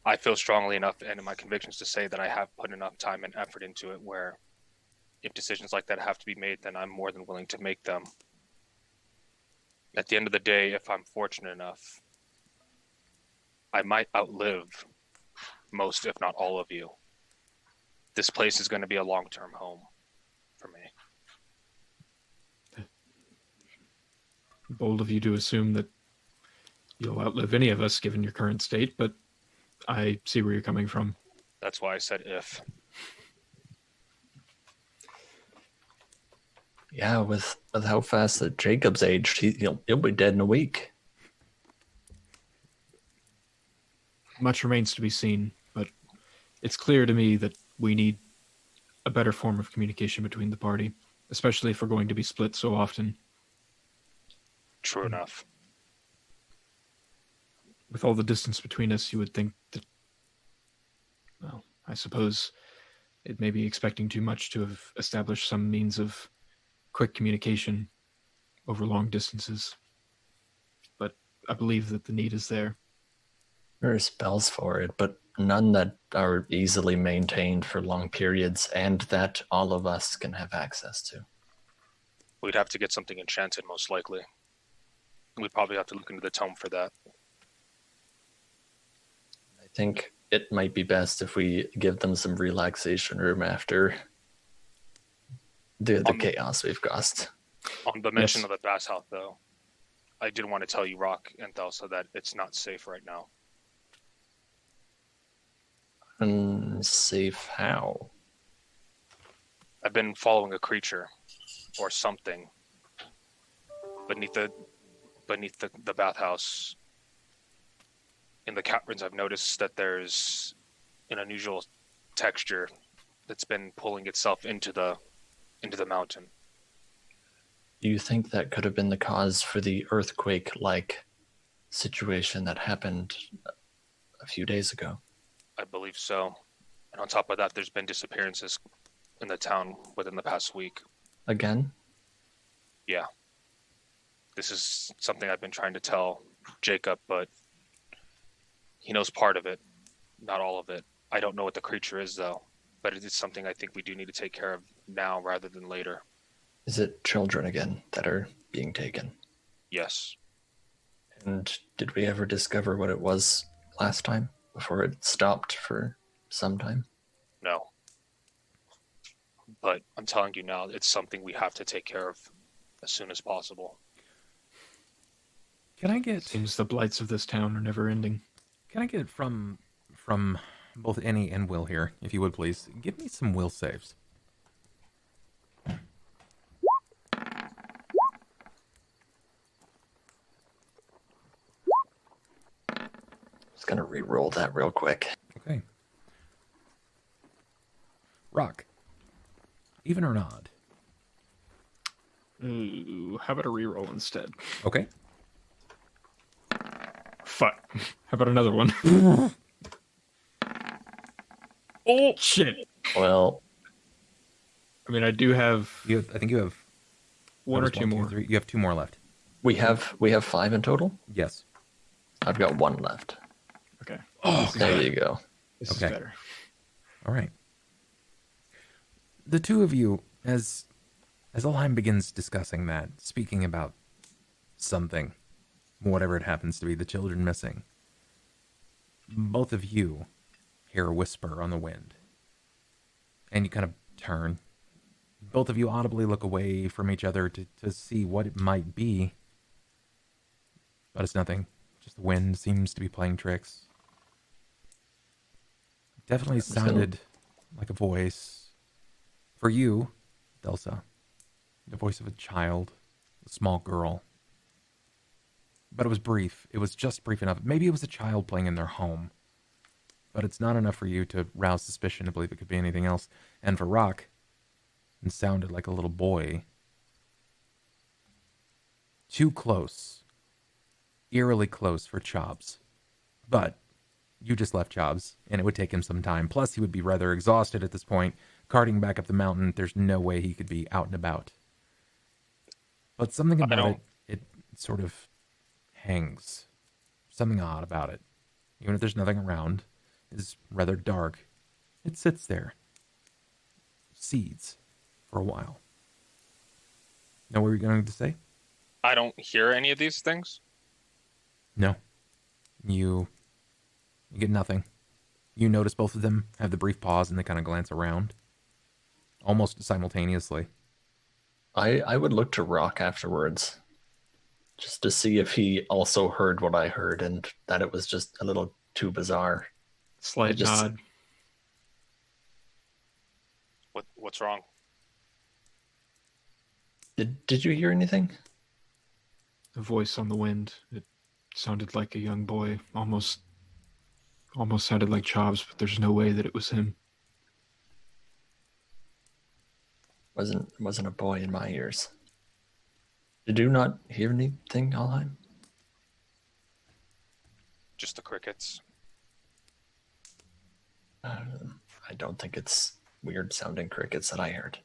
I feel strongly enough and in my convictions to say that I have put enough time and effort into it where if decisions like that have to be made, then I'm more than willing to make them. At the end of the day, if I'm fortunate enough, I might outlive most, if not all of you. This place is going to be a long-term home for me. Bold of you to assume that you'll outlive any of us given your current state, but I see where you're coming from. That's why I said if. Yeah, with how fast that Jacob's aged, he'll be dead in a week. Much remains to be seen, but it's clear to me that we need a better form of communication between the party, especially if we're going to be split so often. True enough. With all the distance between us, you would think that, well, I suppose it may be expecting too much to have established some means of quick communication over long distances. But I believe that the need is there. There are spells for it, but none that are easily maintained for long periods and that all of us can have access to. We'd have to get something enchanted, most likely. We'd probably have to look into the tome for that. I think it might be best if we give them some relaxation room after the chaos we've caused. On the mention of the bass house, though, I did want to tell you, Rahk and Thelsa, that it's not safe right now. Unsafe how? I've been following a creature or something beneath the bathhouse. In the caverns, I've noticed that there's an unusual texture that's been pulling itself into the mountain. Do you think that could have been the cause for the earthquake-like situation that happened a few days ago? I believe so. And on top of that, there's been disappearances in the town within the past week. Again? Yeah. This is something I've been trying to tell Jakob, but he knows part of it, not all of it. I don't know what the creature is, though, but it is something I think we do need to take care of now rather than later. Is it children again that are being taken? Yes. And did we ever discover what it was last time, before it stopped for some time? No. But I'm telling you now, it's something we have to take care of as soon as possible. Can I get... Seems the blights of this town are never ending. Can I get from both Annie and Will here, if you would please? Give me some will saves. Just gonna re-roll that real quick. Okay. Rahk. Even or not? Ooh, how about a reroll instead? Okay. Fuck. How about another one? Oh, shit. Well, I mean, I do have I think you have one or two more. You have two more left. we have 5 in total. Yes. I've got 1 left. Okay. Oh, There you go. This Okay. is better. all right. The two of you, as Ulhime begins discussing that, speaking about something, whatever it happens to be, the children missing, both of you hear a whisper on the wind. And you kind of turn. Both of you audibly look away from each other to see what it might be. But it's nothing. Just the wind seems to be playing tricks. Definitely sounded like a voice. For you, Thelsa, the voice of a child, a small girl. But it was brief. It was just brief enough. Maybe it was a child playing in their home. But it's not enough for you to rouse suspicion to believe it could be anything else. And for Rahk, it sounded like a little boy. Too close. Eerily close for Chobbs. But you just left Chobbs, and it would take him some time. Plus, he would be rather exhausted at this point. Carting back up the mountain, there's no way he could be out and about. But something about it sort of hangs. Something odd about it. Even if there's nothing around, is rather dark. It sits there. Seeds for a while. Know what you're going to say? I don't hear any of these things. No. You get nothing. You notice both of them have the brief pause and they kind of glance around. Almost simultaneously. I would look to Rahk afterwards. just to see if he also heard what I heard and that it was just a little too bizarre. Slight nod. What's wrong? Did you hear anything? A voice on the wind. It sounded like a young boy. Almost sounded like Chobs, but there's no way that it was him. Wasn't a boy in my ears. Did you not hear anything, Ulhime? Just the crickets. I don't think it's weird sounding crickets that I heard.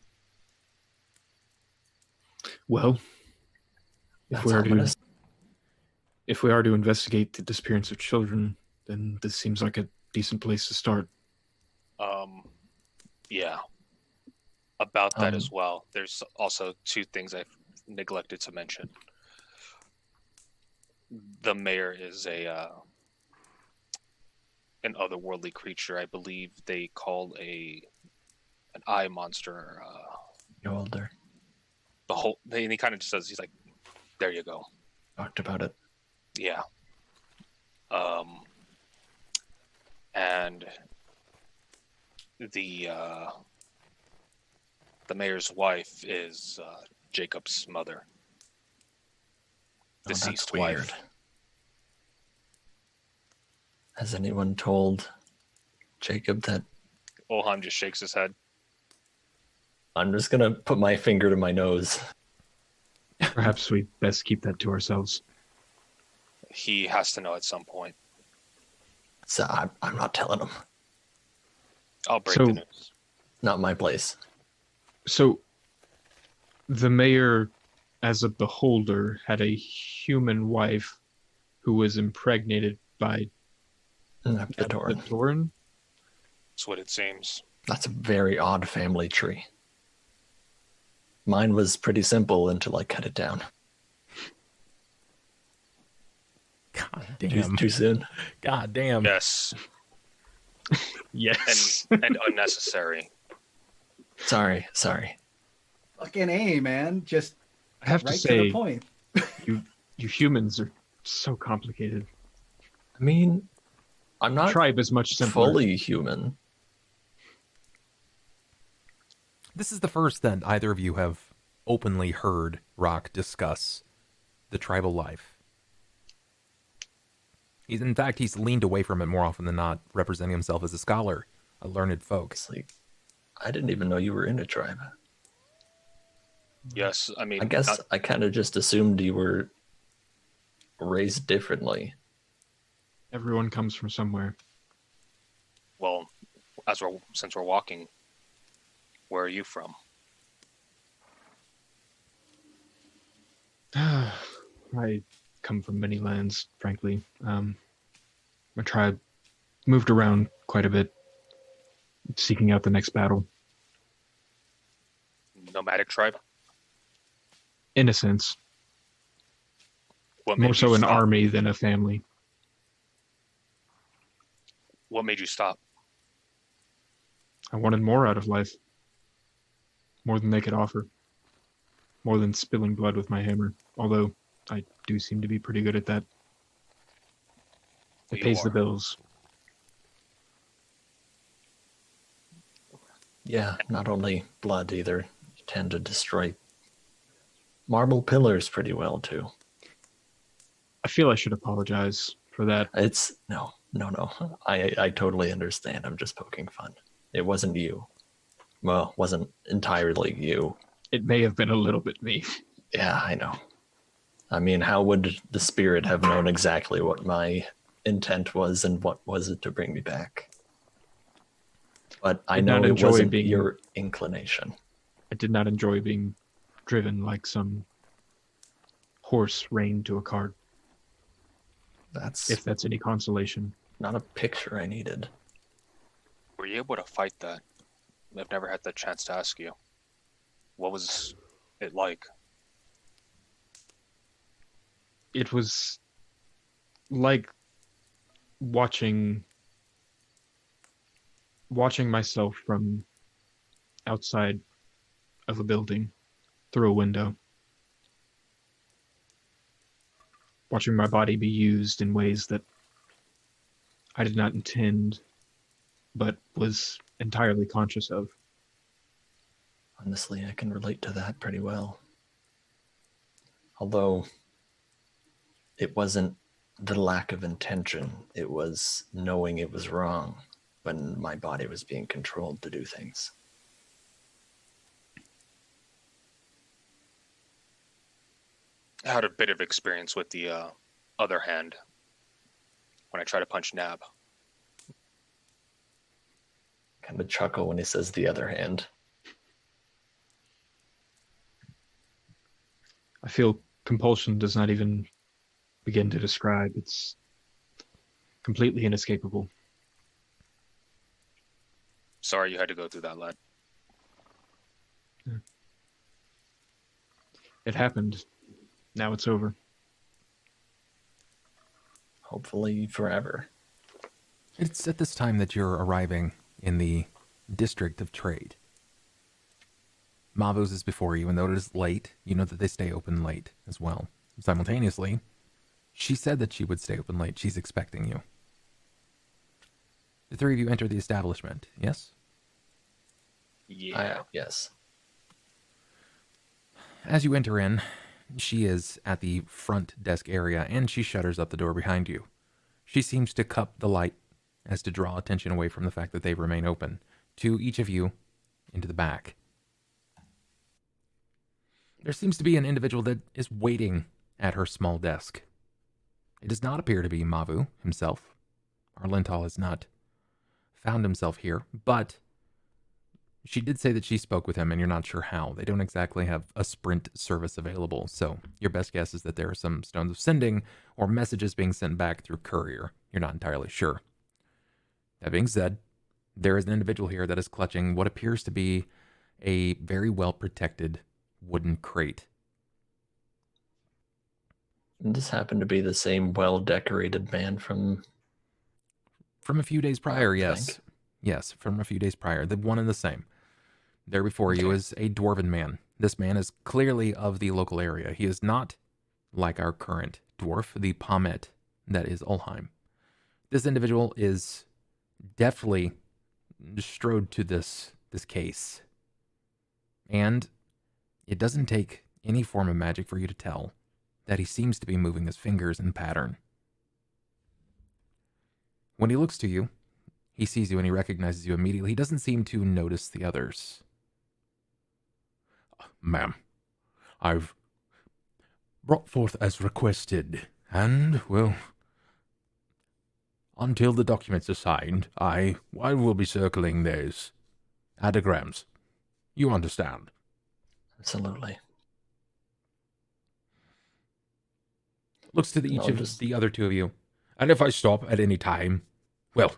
Well, That's ominous. if we are to investigate the disappearance of children, then this seems like a decent place to start. Yeah. About that as well. There's also two things I've neglected to mention. The mayor is an otherworldly creature. I believe they call an eye monster. You're older. And he kind of just says, he's like, there you go. Talked about it. Yeah. And the mayor's wife is Jacob's mother. Deceased That's weird. wife. Has anyone told Jacob that? Ulhime just shakes his head. I'm just gonna put my finger to my nose. Perhaps we best keep that to ourselves. He has to know at some point. So I'm not telling him. I'll break the news. Not my place. So, the mayor, as a beholder, had a human wife who was impregnated by The the Torin? That's what it seems. That's a very odd family tree. Mine was pretty simple until I cut it down. God damn. Too soon? God damn. Yes. Yes. And unnecessary. Sorry. Fucking A, man. Just I have right to to say, the point. you humans are so complicated. I mean, I'm not Tribe is much simpler. fully human. This is the first that either of you have openly heard Rahk discuss the tribal life. In fact, he's leaned away from it more often than not, representing himself as a scholar, a learned folk. It's like, I didn't even know you were in a tribe. Yes, I mean... I guess I kind of just assumed you were raised differently. Everyone comes from somewhere. Well, since we're walking, where are you from? I come from many lands, frankly. My tribe moved around quite a bit, seeking out the next battle. Nomadic tribe? In a sense. What made More so you an stop? army than a family. What made you stop? I wanted more out of life. More than they could offer. More than spilling blood with my hammer. Although, I do seem to be pretty good at that. It You pays the are. bills. Yeah, not only blood either. You tend to destroy marble pillars pretty well too. I feel I should apologize for that. It's no. I totally understand. I'm just poking fun. It wasn't you. Well, wasn't entirely you. It may have been a little bit me. Yeah, I know. I mean, how would the spirit have known exactly what my intent was and what was it to bring me back? But I Did know not it enjoy wasn't being- your inclination. I did not enjoy being driven like some horse reined to a cart, That's if that's any consolation. not a picture I needed. Were you able to fight that? I've never had the chance to ask you. What was it like? It was like watching myself from outside of a building through a window. watching my body be used in ways that I did not intend, but was entirely conscious of. Honestly, I can relate to that pretty well. Although it wasn't the lack of intention, it was knowing it was wrong when my body was being controlled to do things. I had a bit of experience with the other hand when I tried to punch Nab. Kind of chuckle when he says the other hand. I feel compulsion does not even begin to describe. It's completely inescapable. Sorry you had to go through that, lad. It happened. Now it's over. Hopefully forever. It's at this time that you're arriving in the District of Trade. Mavo's is before you, and though it is late, you know that they stay open late as well. Simultaneously, she said that she would stay open late. She's expecting you. The three of you enter the establishment, yes? Yeah. Yes. As you enter in, she is at the front desk area, and she shutters up the door behind you. She seems to cup the light as to draw attention away from the fact that they remain open to each of you into the back. There seems to be an individual that is waiting at her small desk. It does not appear to be Mavu himself. Arlental has not found himself here, but she did say that she spoke with him, and you're not sure how. They don't exactly have a sprint service available, so your best guess is that there are some stones of sending or messages being sent back through courier. You're not entirely sure. That being said, there is an individual here that is clutching what appears to be a very well-protected wooden crate. And this happened to be the same well-decorated man from a few days prior, yes. Tank? Yes, from a few days prior. The one and the same. There before you is a dwarven man. This man is clearly of the local area. He is not like our current dwarf, the Pommet that is Ulhime. This individual is deftly strode to this case. And it doesn't take any form of magic for you to tell that he seems to be moving his fingers in pattern. When he looks to you, he sees you and he recognizes you immediately. He doesn't seem to notice the others. Ma'am, I've brought forth as requested, and, well, until the documents are signed, I will be circling those adagrams. You understand? Absolutely. Looks to each of the other two of you. And if I stop at any time, well,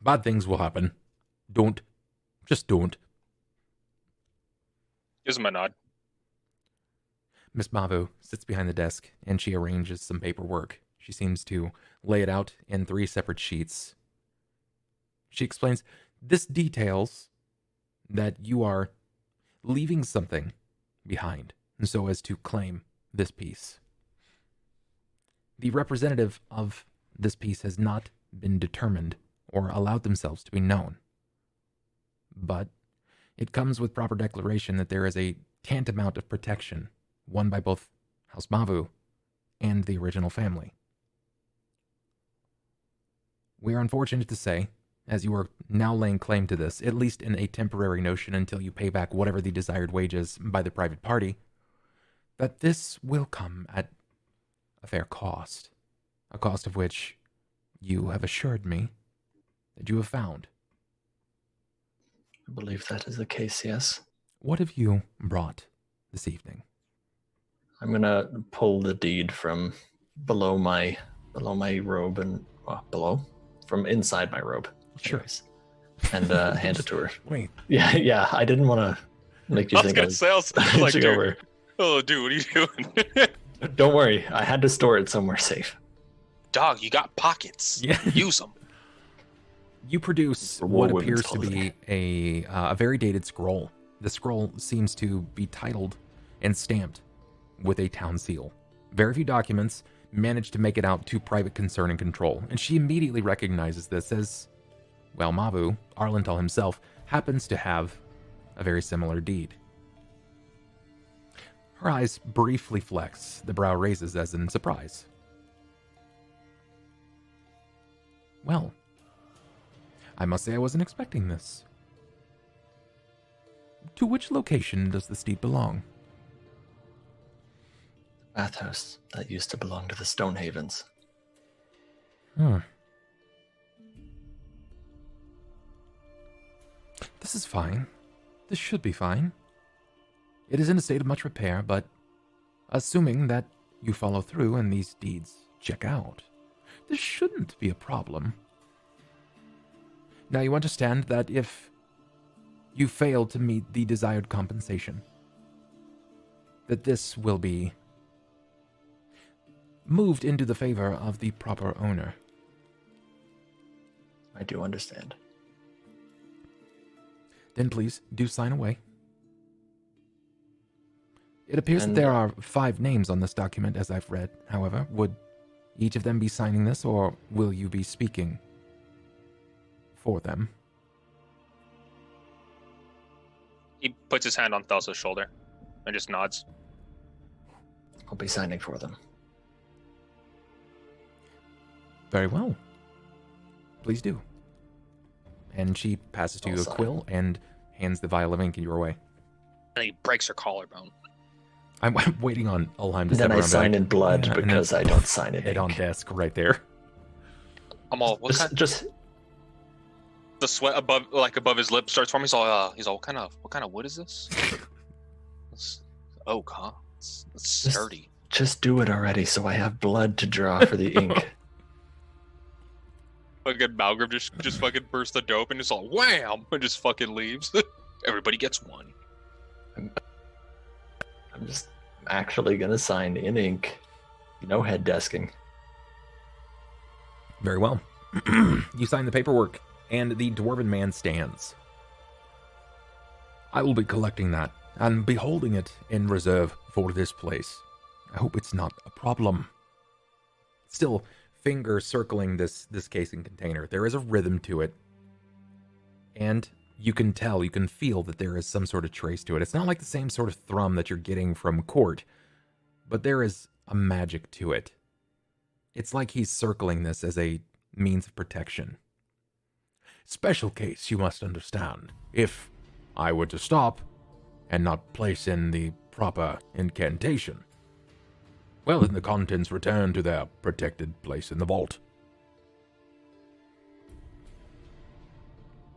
bad things will happen. Just don't. Gives him a nod. Miss Mavu sits behind the desk, and she arranges some paperwork. She seems to lay it out in 3 separate sheets. She explains, this details that you are leaving something behind, and so as to claim this piece. The representative of this piece has not been determined or allowed themselves to be known. But it comes with proper declaration that there is a tantamount of protection won by both House Mavu and the original family. We are unfortunate to say, as you are now laying claim to this, at least in a temporary notion until you pay back whatever the desired wage is by the private party, that this will come at a fair cost, a cost of which you have assured me that you have found. I believe that is the case, yes. What have you brought this evening? I'm gonna pull the deed from below my robe and from inside my robe. Sure. Anyways, and hand it to her. Wait. Yeah. I didn't want to make you think I was like, dude, over. Oh, dude, what are you doing? Don't worry, I had to store it somewhere safe. Dog, you got pockets. Yeah. Use them. You produce For more what women's appears to be clothing. a very dated scroll. The scroll seems to be titled and stamped with a town seal. Very few documents, manage to make it out to private concern and control, and she immediately recognizes this as, well, Mavu, Arlental himself, happens to have a very similar deed. Her eyes briefly flex, the brow raises as in surprise. Well, I must say I wasn't expecting this. To which location does this deed belong? Bathhouse that used to belong to the Stonehavens. This is fine. This should be fine. It is in a state of much repair, but assuming that you follow through and these deeds check out, this shouldn't be a problem. Now you understand that if you fail to meet the desired compensation, that this will be moved into the favor of the proper owner. I do understand. Then please do sign away. It appears that there are 5 names on this document, as I've read. However, would each of them be signing this, or will you be speaking for them? He puts his hand on Thelsa's shoulder and just nods. I'll be signing for them. Very well. Please do. And she passes to you a quill and hands the vial of ink in your way. And he breaks her collarbone. I'm waiting on Ulhime to Then step I around. sign in blood because I don't sign in Head on ink. desk right there. I'm all, Just the sweat above his lip starts forming. He's all, what kind of wood is this? It's oak, huh? It's sturdy. just do it already so I have blood to draw for the ink. Fucking Malgrim just fucking bursts the dope and just all wham and just fucking leaves. Everybody gets one. I'm actually gonna sign in ink. No head desking. Very well. You sign the paperwork, and the dwarven man stands. I will be collecting that and be holding it in reserve for this place. I hope it's not a problem. Still, finger circling this casing container. There is a rhythm to it. And you can tell, you can feel that there is some sort of trace to it. It's not like the same sort of thrum that you're getting from Cort, but there is a magic to it. It's like he's circling this as a means of protection. Special case, you must understand. If I were to stop and not place in the proper incantation, well, then the contents return to their protected place in the vault.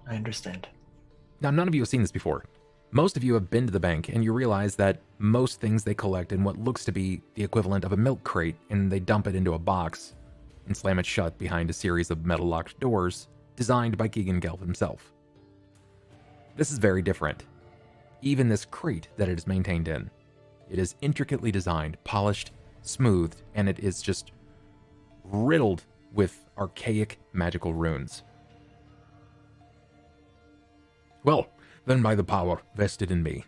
I understand. Now, none of you have seen this before. Most of you have been to the bank, and you realize that most things they collect in what looks to be the equivalent of a milk crate, and they dump it into a box and slam it shut behind a series of metal-locked doors designed by Keegan Gelf himself. This is very different. Even this crate that it is maintained in, it is intricately designed, polished, smoothed, and it is just riddled with archaic magical runes. Well, then by the power vested in me,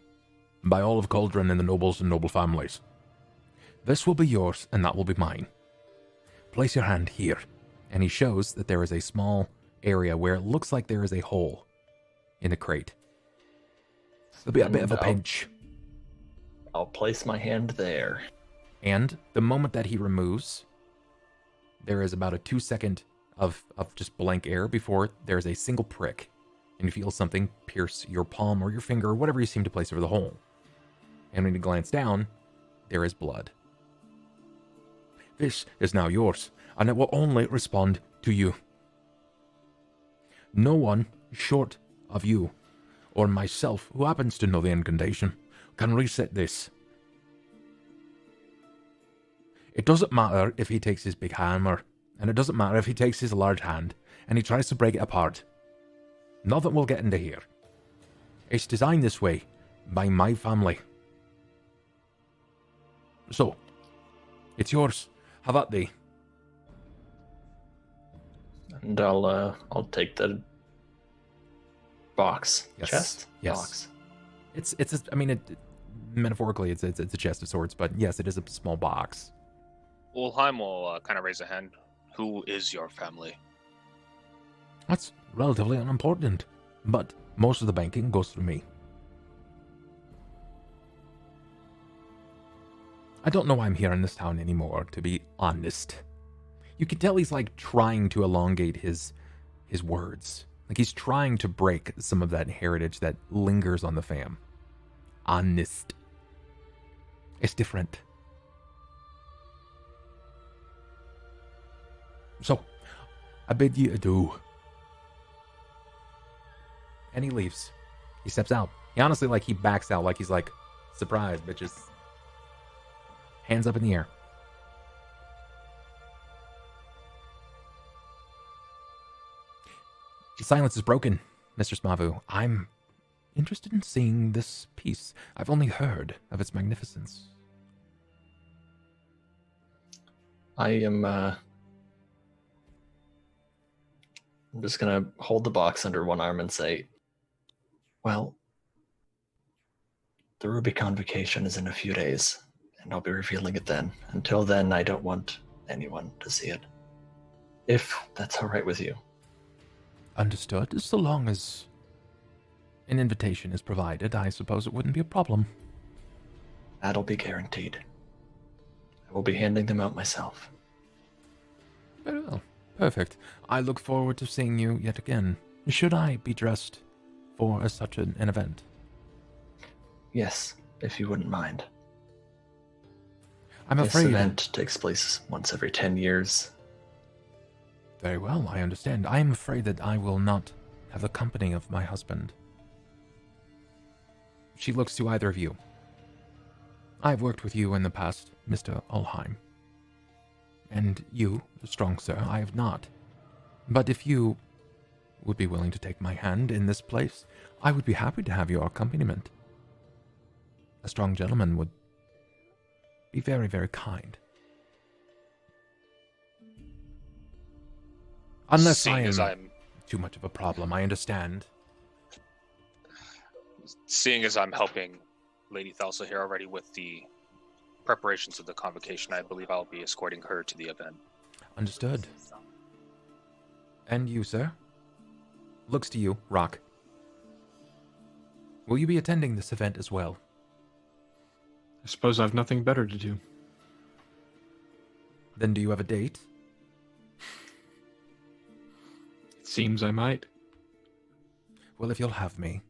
by all of Cauldron and the nobles and noble families, this will be yours and that will be mine. Place your hand here, and he shows that there is a small area where it looks like there is a hole in the crate. There'll be a bit of a pinch. I'll place my hand there. And the moment that he removes, there is about a 2-second of just blank air before there's a single prick, and you feel something pierce your palm or your finger or whatever you seem to place over the hole. And when you glance down, there is blood. This is now yours, and it will only respond to you. No one short of you or myself who happens to know the incantation can reset this. It doesn't matter if he takes his big hammer, and it doesn't matter if he takes his large hand and he tries to break it apart. Nothing will get into here. It's designed this way by my family. So, it's yours. Have at thee. And I'll take the box. Yes. Chest? Yes. Box. Metaphorically, it's a chest of sorts, but yes, it is a small box. Ulhime will kind of raise a hand. Who is your family? That's relatively unimportant, but most of the banking goes through me. I don't know why I'm here in this town anymore, to be honest. You can tell he's like trying to elongate his words. Like he's trying to break some of that heritage that lingers on the fam. Honest. It's different. So, I bid you adieu. And he leaves. He steps out. He honestly, like, he backs out like he's like, surprise, bitches. Hands up in the air. The silence is broken, Mr. Smavu. I'm interested in seeing this piece. I've only heard of its magnificence. I'm just gonna hold the box under one arm and say, well, the Ruby Convocation is in a few days, and I'll be revealing it then. Until then, I don't want anyone to see it. If that's all right with you. Understood. So long as an invitation is provided, I suppose it wouldn't be a problem. That'll be guaranteed. I will be handing them out myself. Very well. Perfect. I look forward to seeing you yet again. Should I be dressed for such an event? Yes, if you wouldn't mind. I'm This afraid... event takes place once every 10 years. Very well, I understand. I am afraid that I will not have the company of my husband. She looks to either of you. I've worked with you in the past, Mr. Ulhime. And you, strong sir, I have not. But if you would be willing to take my hand in this place, I would be happy to have your accompaniment. A strong gentleman would be very, very kind. Unless Seeing as I'm too much of a problem, I understand. Seeing as I'm helping Lady Thelsa here already with the preparations of the convocation, I believe I'll be escorting her to the event. Understood. And you, sir? Looks to you, Rahk. Will you be attending this event as well? I suppose I've nothing better to do. Then do you have a date? It seems I might. Well, if you'll have me,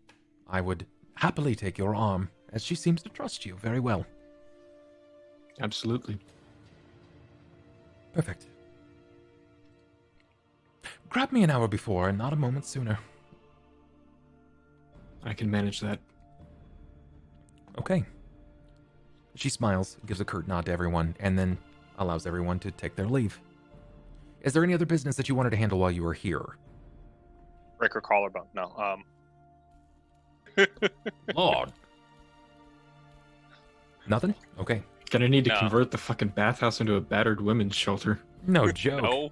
I would happily take your arm, as she seems to trust you very well. Absolutely. Perfect. Grab me an hour before and not a moment sooner. I can manage that. Okay. She smiles, gives a curt nod to everyone, and then allows everyone to take their leave. Is there any other business that you wanted to handle while you were here? Break her collarbone. No. Lord. Nothing? Okay. Gonna need to No. convert the fucking bathhouse into a battered women's shelter. No joke. No.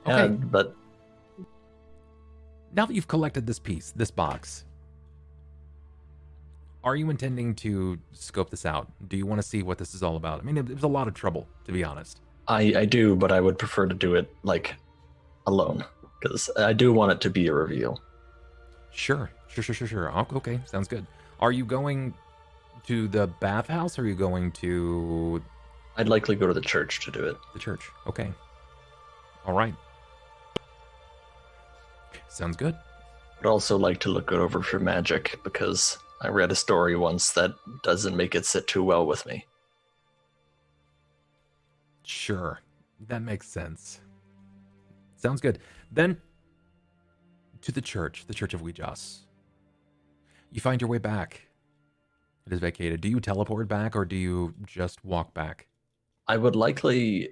Okay. But Now that you've collected this piece, this box, are you intending to scope this out? Do you want to see what this is all about? I mean, it was a lot of trouble, to be honest. I do, but I would prefer to do it, like, alone. Because I do want it to be a reveal. Sure. Okay, sounds good. Are you going to the bathhouse, or are you going to I'd likely go to the church to do it. the church? Okay. All right. Sounds good. I'd also like to look it over for magic, because I read a story once that doesn't make it sit too well with me. Sure. That makes sense. Sounds good. Then, to the Church of Ouijas. You find your way back. It is vacated. Do you teleport back, or do you just walk back? I would likely,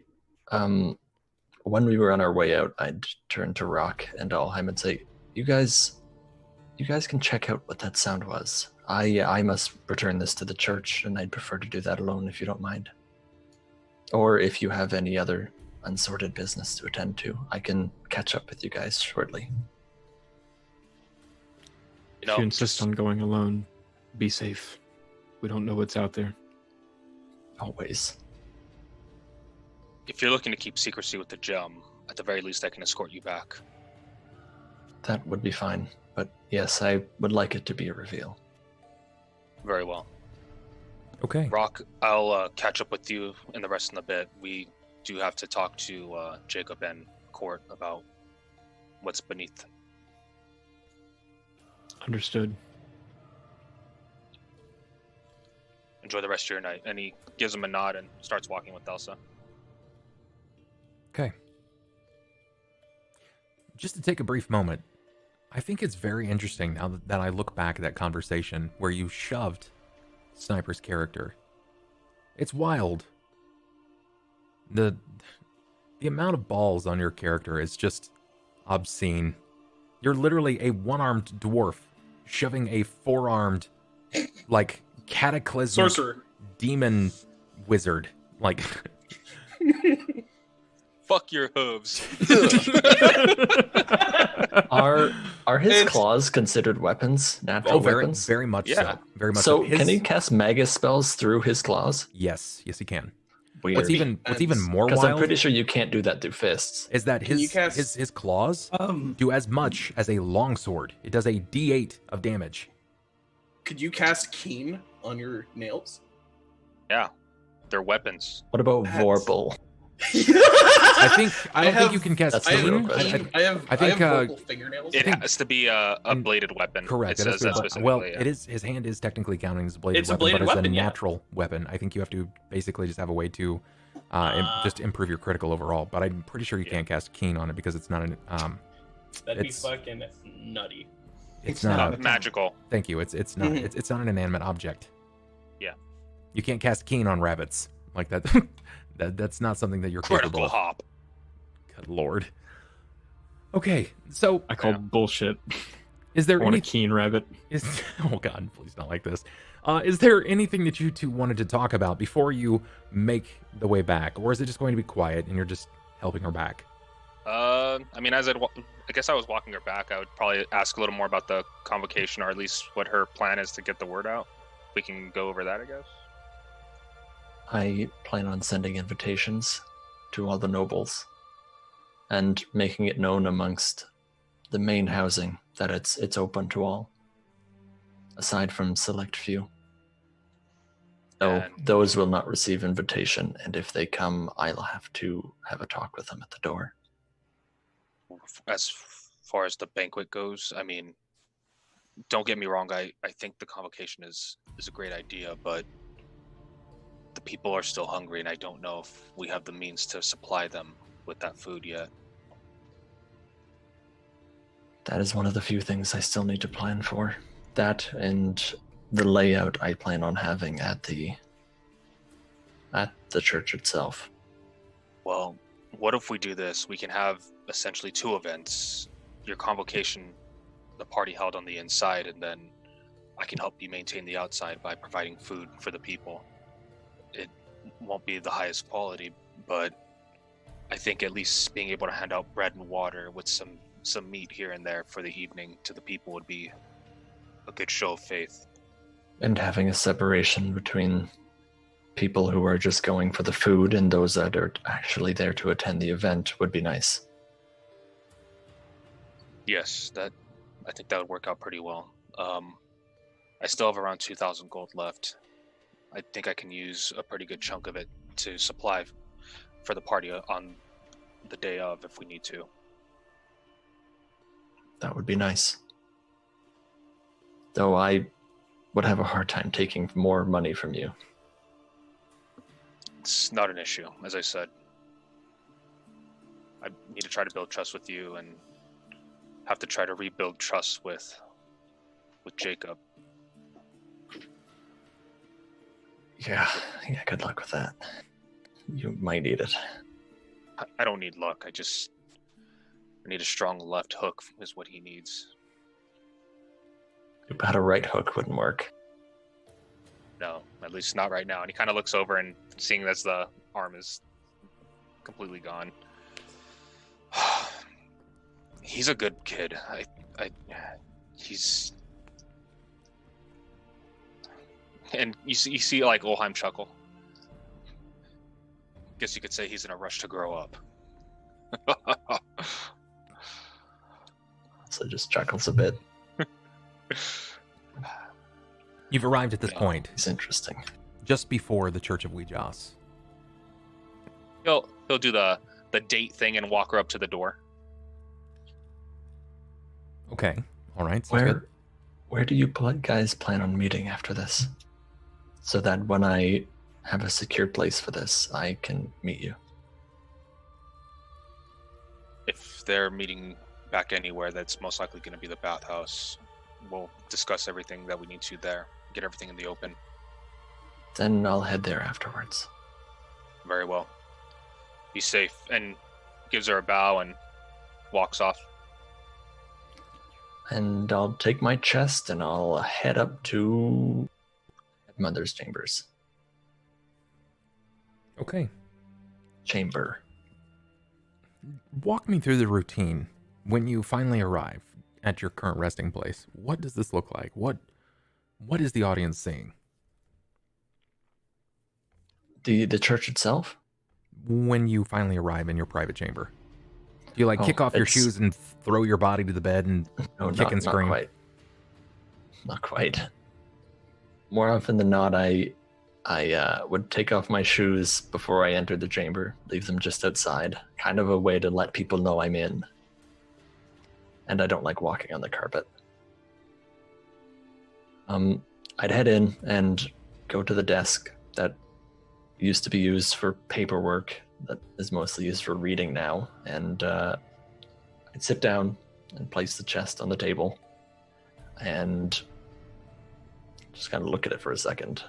when we were on our way out, I'd turn to Rahk and Ulhime and say, you guys can check out what that sound was. I must return this to the church, and I'd prefer to do that alone if you don't mind. Or if you have any other unsorted business to attend to, I can catch up with you guys shortly. If you insist on going alone, be safe. We don't know what's out there. Always. if you're looking to keep secrecy with the gem, at the very least I can escort you back. That would be fine. But yes, I would like it to be a reveal. Very well. Okay. Rahk, I'll catch up with you in the rest of the bit. We do have to talk to Jakob and Cort about what's beneath. Understood. Enjoy the rest of your night. And he gives him a nod and starts walking with Thelsa. Okay. Just to take a brief moment, I think it's very interesting now that I look back at that conversation where you shoved Sniper's character. It's wild. The amount of balls on your character is just obscene. You're literally a one-armed dwarf shoving a four-armed, like, cataclysmic Sorcerer. demon wizard. Like... Fuck your hooves. Are his claws considered weapons? Natural weapons? Very much Yeah. so. Very much So so. can he cast Magus spells through his claws? Yes, he can. Weird. What's even more Because wild I'm pretty sure you can't do that through fists. is that Can you cast- his claws do as much as a longsword. It does a D8 of damage. Could you cast Keen on your nails? Yeah. They're weapons. What about That's- Vorpal? I don't think have- you can cast That's I the real Keen. question. I think, have vocal fingernails. It think- has to be a and- bladed weapon. Correct. It It has says to be that bla- specifically. well, yeah. it is. His hand is technically counting as a bladed It's a weapon, bladed but it's weapon, a yeah. natural weapon. I think you have to basically just have a way to just improve your critical overall. But I'm pretty sure you can't cast Keen on it because it's not an That'd be it's- fucking nutty. it's It's not not a Magical. thank you. It's not Mhm. it's not an inanimate object. Yeah. You can't cast Keen on rabbits like that. That's not something that you're capable Critical of. hop. Good lord. Okay, so I call Yeah. bullshit. is I there want any a keen rabbit. is oh god, please not like this. Is there anything that you two wanted to talk about before you make the way back, or is it just going to be quiet and you're just helping her back? I mean, I guess I was walking her back. I would probably ask a little more about the convocation, or at least what her plan is to get the word out. We can go over that, I guess. I plan on sending invitations to all the nobles and making it known amongst the main housing that it's open to all, aside from select few. No, And- those will not receive invitation, and if they come, I'll have to have a talk with them at the door. As far as the banquet goes, I mean, don't get me wrong. I think the convocation is a great idea, but the people are still hungry, and I don't know if we have the means to supply them with that food yet. That is one of the few things I still need to plan for. That and the layout I plan on having at the church itself. Well, what if we do this? We can have essentially two events. Your convocation, the party held on the inside, and then I can help you maintain the outside by providing food for the people. It won't be the highest quality, but I think at least being able to hand out bread and water with some meat here and there for the evening to the people would be a good show of faith. And having a separation between people who are just going for the food and those that are actually there to attend the event would be nice. Yes, I think that would work out pretty well. I still have around 2,000 gold left. I think I can use a pretty good chunk of it to supply for the party on the day of if we need to. That would be nice. Though I would have a hard time taking more money from you. It's not an issue, as I said. I need to try to build trust with you and have to try to rebuild trust with Jakob. Yeah, good luck with that. You might need it. I don't need luck. I need a strong left hook is what he needs. Too bad a right hook wouldn't work. No, at least not right now. And he kind of looks over and seeing as the arm is completely gone. He's a good kid. He's... And you see like Ulhime chuckle. Guess you could say he's in a rush to grow up. So just chuckles a bit. You've arrived at this Yeah. point It's interesting. just before the Church of Ouijas. He'll do the date thing and walk her up to the door. Okay. All right. Sounds good. Where do you guys plan on meeting after this? So that when I have a secure place for this, I can meet you. If they're meeting back anywhere, that's most likely going to be the bathhouse. We'll discuss everything that we need to there. Get everything in the open. Then I'll head there afterwards. Very well. Be safe. And gives her a bow and walks off. And I'll take my chest and I'll head up to Mother's chambers. Okay. Chamber. Walk me through the routine when you finally arrive at your current resting place. What does this look like? What is the audience seeing? The church itself? When you finally arrive in your private chamber? Do you Oh, kick off your it's- shoes and throw your body to the bed and No, kick and scream? Not quite. Not quite. More often than not, I would take off my shoes before I entered the chamber, leave them just outside, kind of a way to let people know I'm in. And I don't like walking on the carpet. I'd head in and go to the desk that used to be used for paperwork, that is mostly used for reading now, and I'd sit down and place the chest on the table and just kind of look at it for a second.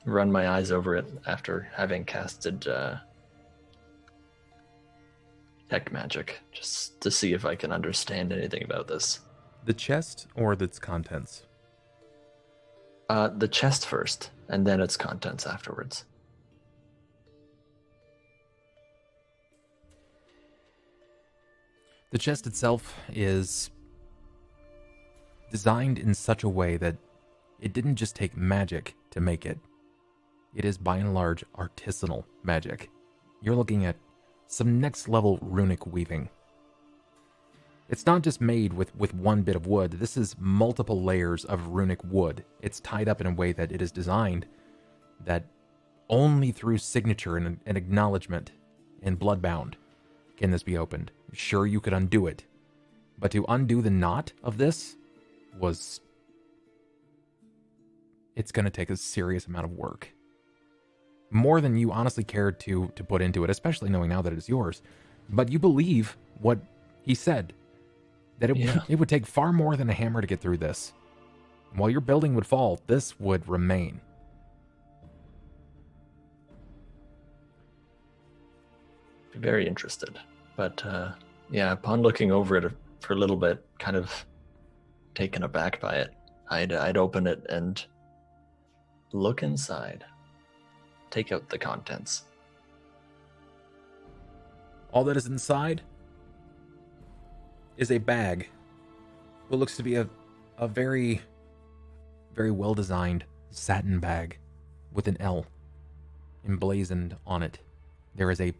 Run my eyes over it after having casted tech magic, just to see if I can understand anything about this. The chest or its contents? The chest first, and then its contents afterwards. The chest itself is designed in such a way that it didn't just take magic to make it. It is by and large artisanal magic. You're looking at some next level runic weaving. It's not just made with one bit of wood. This is multiple layers of runic wood. It's tied up in a way that it is designed that only through signature and acknowledgement and bloodbound can this be opened. Sure, you could undo it, but to undo the knot of this it's going to take a serious amount of work. More than you honestly cared to put into it, especially knowing now that it is yours. But you believe what he said, that it would take far more than a hammer to get through this. While your building would fall, this would remain. Very interested. But yeah, upon looking over it for a little bit, kind of taken aback by it, I'd open it and look inside. Take out the contents. All that is inside is a bag. What looks to be a very, very well-designed satin bag with an L emblazoned on it. There is a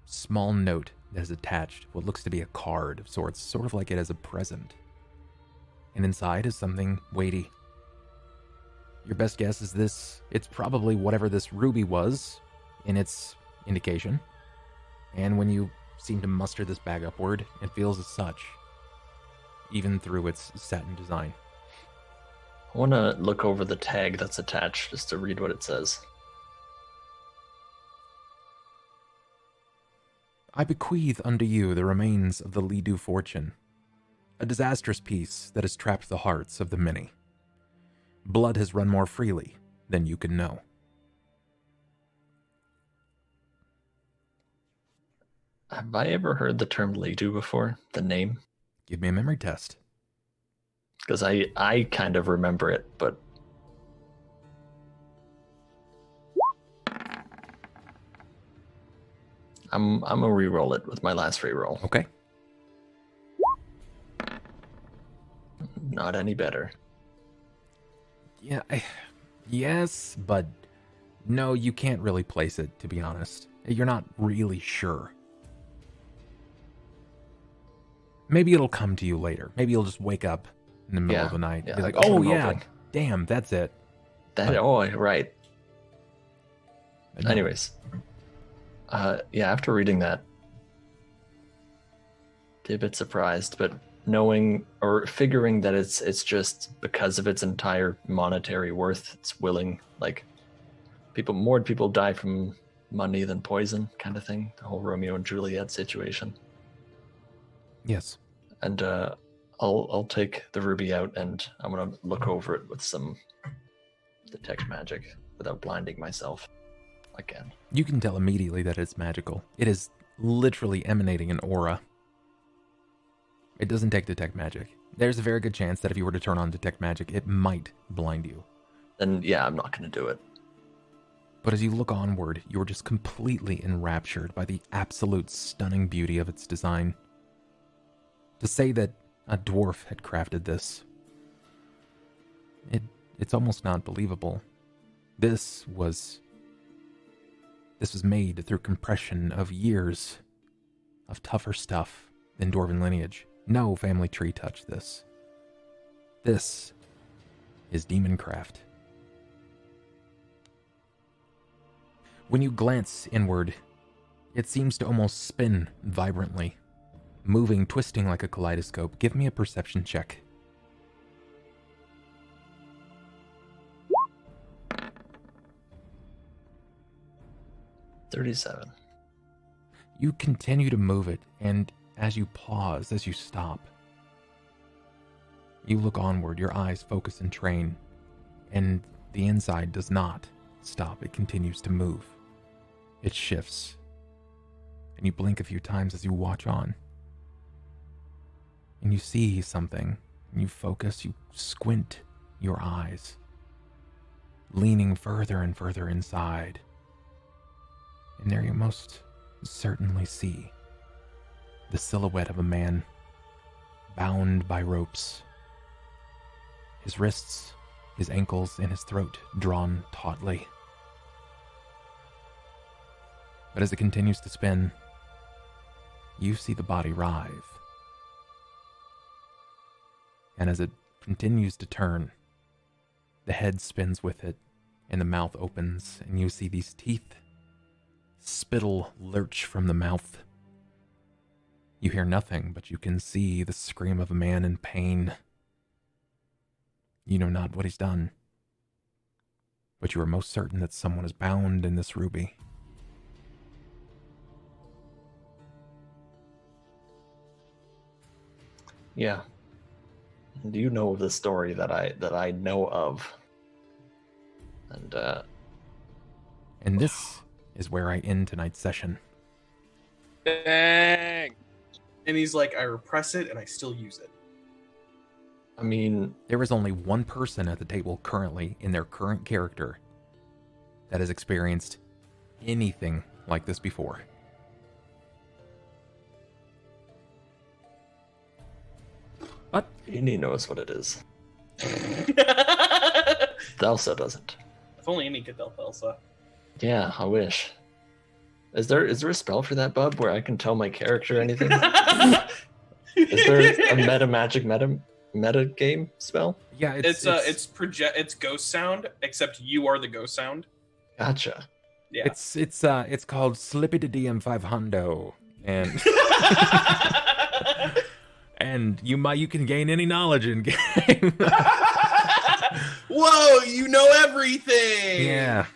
small note that is attached, what looks to be a card of sorts, sort of like it as a present. And inside is something weighty. Your best guess is this, it's probably whatever this ruby was in its indication. And when you seem to muster this bag upward, it feels as such, even through its satin design. I want to look over the tag that's attached just to read what it says. I bequeath unto you the remains of the Lidu fortune, a disastrous peace that has trapped the hearts of the many. Blood has run more freely than you can know. Have I ever heard the term Lidu before? The name? Give me a memory test. Because I kind of remember it, but I'm gonna re-roll it with my last re-roll. Okay. Not any better. Yeah, yes, but no, you can't really place it, to be honest. You're not really sure. Maybe it'll come to you later. Maybe you'll just wake up in the middle of the night and be like, that's what oh I'm yeah, hoping. damn, that's it. Right. No. Anyways, after reading that, a bit surprised, but knowing or figuring that it's just because of its entire monetary worth, it's willing, like, more people die from money than poison kind of thing, the whole Romeo and Juliet situation. Yes. And I'll take the ruby out and I'm gonna look over it with some detect magic without blinding myself again. You can tell immediately that it's magical. It is literally emanating an aura. It doesn't take detect magic. There's a very good chance that if you were to turn on detect magic, it might blind you. Then yeah, I'm not gonna do it. But as you look onward, you are just completely enraptured by the absolute stunning beauty of its design. To say that a dwarf had crafted this, it's almost not believable. This was made through compression of years of tougher stuff than dwarven lineage. No family tree touched this. This is demon craft. When you glance inward, it seems to almost spin vibrantly, moving, twisting like a kaleidoscope. Give me a perception check. $37. You continue to move it, and as you pause, as you stop, you look onward, your eyes focus and train, and the inside does not stop. It continues to move. It shifts, and you blink a few times as you watch on. And you see something, and you focus, you squint your eyes, leaning further and further inside. And there you most certainly see the silhouette of a man bound by ropes. His wrists, his ankles, and his throat drawn tautly. But as it continues to spin, you see the body writhe. And as it continues to turn, the head spins with it, and the mouth opens, and you see these teeth. Spittle lurch from the mouth. You hear nothing, but you can see the scream of a man in pain. You know not what he's done, but you are most certain that someone is bound in this ruby. Yeah. Do you know the story that I know of? And this is where I end tonight's session. Dang. And he's like, I repress it and I still use it. I mean, There is only one person at the table currently in their current character that has experienced anything like this before. What? Indy knows what it is. Thelsa doesn't. If only Amy could tell Thelsa. Yeah, I wish. Is there a spell for that, Bub, where I can tell my character anything? Is there a meta game spell? Yeah, it's ghost sound, except you are the ghost sound. Gotcha. Yeah. It's called Slippy to DM 500, and and you can gain any knowledge in game. Whoa, you know everything. Yeah.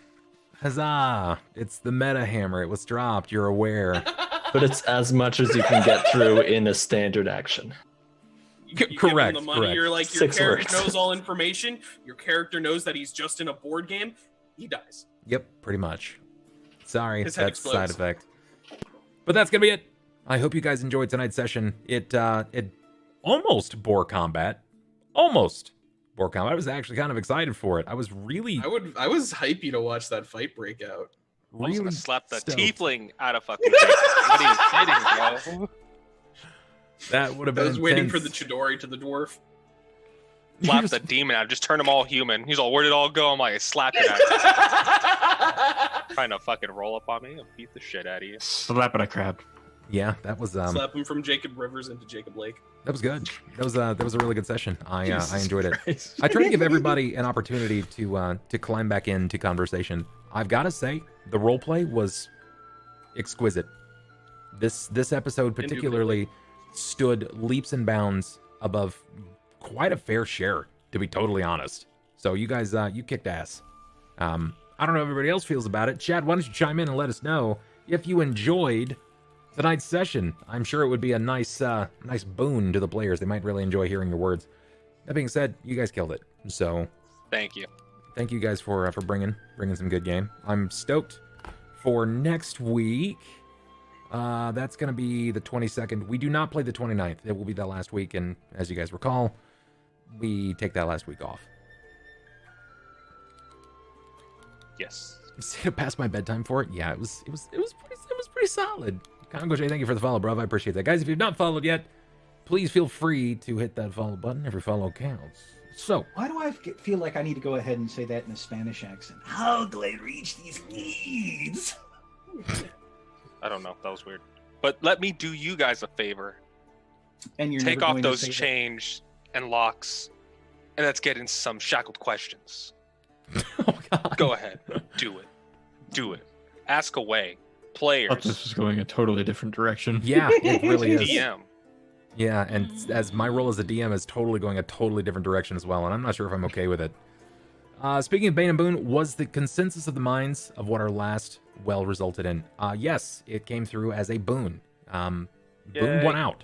Huzzah! It's the meta hammer. It was dropped. You're aware. But it's as much as you can get through in a standard action. You give him Correct, the money, correct. you're like, your 6 character words. knows all information. Your character knows that he's just in a board game. He dies. Yep, pretty much. Sorry, His head that's a side explodes. effect. But that's gonna be it. I hope you guys enjoyed tonight's session. It almost bore combat. Almost bore combat. I was actually kind of excited for it. I was really, I was hypey to watch that fight break out. I was really gonna slap the stoked. tiefling out of fucking Jacob. Not even kidding, bro. That would have I been was waiting for the intense. Chidori to the dwarf. Slap You the just- demon out. Just turn them all human. He's all, where'd it all go? I'm like, I slapped it out. Trying to fucking roll up on me and beat the shit out of you. Slap it a crab. Yeah, that was Slap him from Jacob Rivers into Jacob Lake. that was good. That was a really good session. I enjoyed it. Christ. I try to give everybody an opportunity to climb back into conversation. I've got to say, the roleplay was exquisite. This episode particularly stood leaps and bounds above quite a fair share, to be totally honest. So you guys, you kicked ass. I don't know how everybody else feels about it. Chad, why don't you chime in and let us know if you enjoyed tonight's session? I'm sure it would be a nice boon to the players. They might really enjoy hearing your words. That being said, you guys killed it. So Thank you. thank you guys for bringing some good game. I'm stoked for next week. That's going to be the 22nd. We do not play the 29th. It will be that last week, and as you guys recall, we take that last week off. Yes. Past my bedtime for it. Yeah, it was pretty solid. Congo J, thank you for the follow, bro. I appreciate that, guys. If you've not followed yet, please feel free to hit that follow button. Every follow counts. So, Why do I feel like I need to go ahead and say that in a Spanish accent? How do I reach these needs? I don't know. That was weird. But let me do you guys a favor. And you're Take never off going to those say that? chains and locks, and let's get in some shackled questions. oh god, Go ahead. Do it. Do it. Ask away. I thought Players. this was going a totally different direction. Yeah, it really is. DM. Yeah, and as my role as a DM is totally going a totally different direction as well, and I'm not sure if I'm okay with it. Speaking of Bane and Boon, was the consensus of the minds of what our last well resulted in? Yes, it came through as a boon. Boon Yay. won out.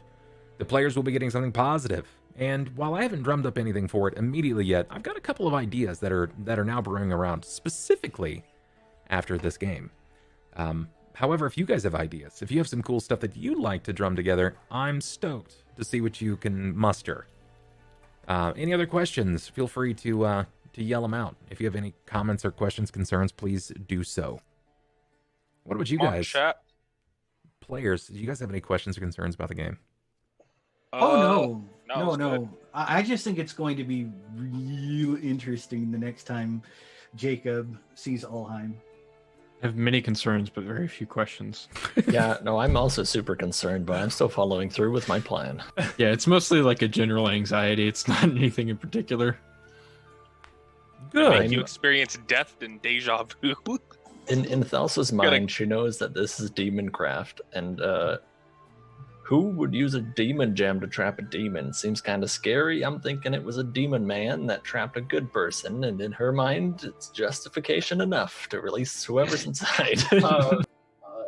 The players will be getting something positive. And while I haven't drummed up anything for it immediately yet, I've got a couple of ideas that are now brewing around specifically after this game. However, if you guys have ideas, if you have some cool stuff that you'd like to drum together, I'm stoked to see what you can muster. Any other questions? Feel free to yell them out. If you have any comments or questions, concerns, please do so. What about you Come on, guys? chat. Players, do you guys have any questions or concerns about the game? Oh, no, it's no. I just think it's going to be real interesting the next time Jacob sees Ulhime. I have many concerns, but very few questions. Yeah, no, I'm also super concerned, but I'm still following through with my plan. Yeah, it's mostly like a general anxiety. It's not anything in particular. Good. Make you experience death and deja vu. In Thelsa's mind, she knows that this is demon craft, and who would use a demon gem to trap a demon? Seems kind of scary. I'm thinking it was a demon man that trapped a good person, and in her mind, it's justification enough to release whoever's inside.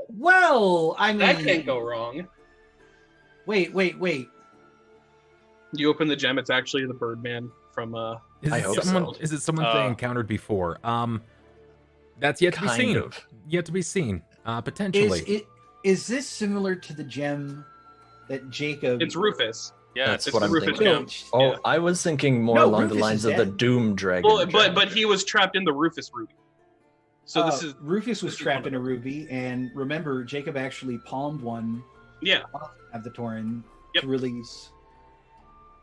Well, I mean... That can't go wrong. Wait. You open the gem, it's actually the Birdman from Is I it hope someone, so. Is it someone they encountered before? That's yet to be Kind seen. of. Yet to be seen. Potentially. Is this similar to the gem that Jacob... It's Rufus. Yeah, That's it's what the I'm Rufus thinking. gem. Oh, Yeah. I was thinking more No, along the Rufus lines is of the dead. Doom Dragon. Well, gem. but he was trapped in the Rufus Ruby. So this is Rufus was this is trapped one in of a ruby, and remember, Jacob actually palmed one yeah. of the Tauren Yep. to release...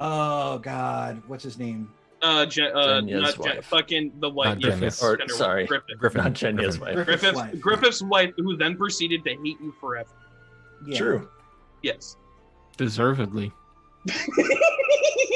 Oh, God. What's his name? Jenya's not wife. fucking the wife. Not Jenya. Or, Gender- sorry, Griffith. not Jenya's wife. Griffith's wife, who then proceeded to hate you forever. Yeah. True. Yes. Deservedly.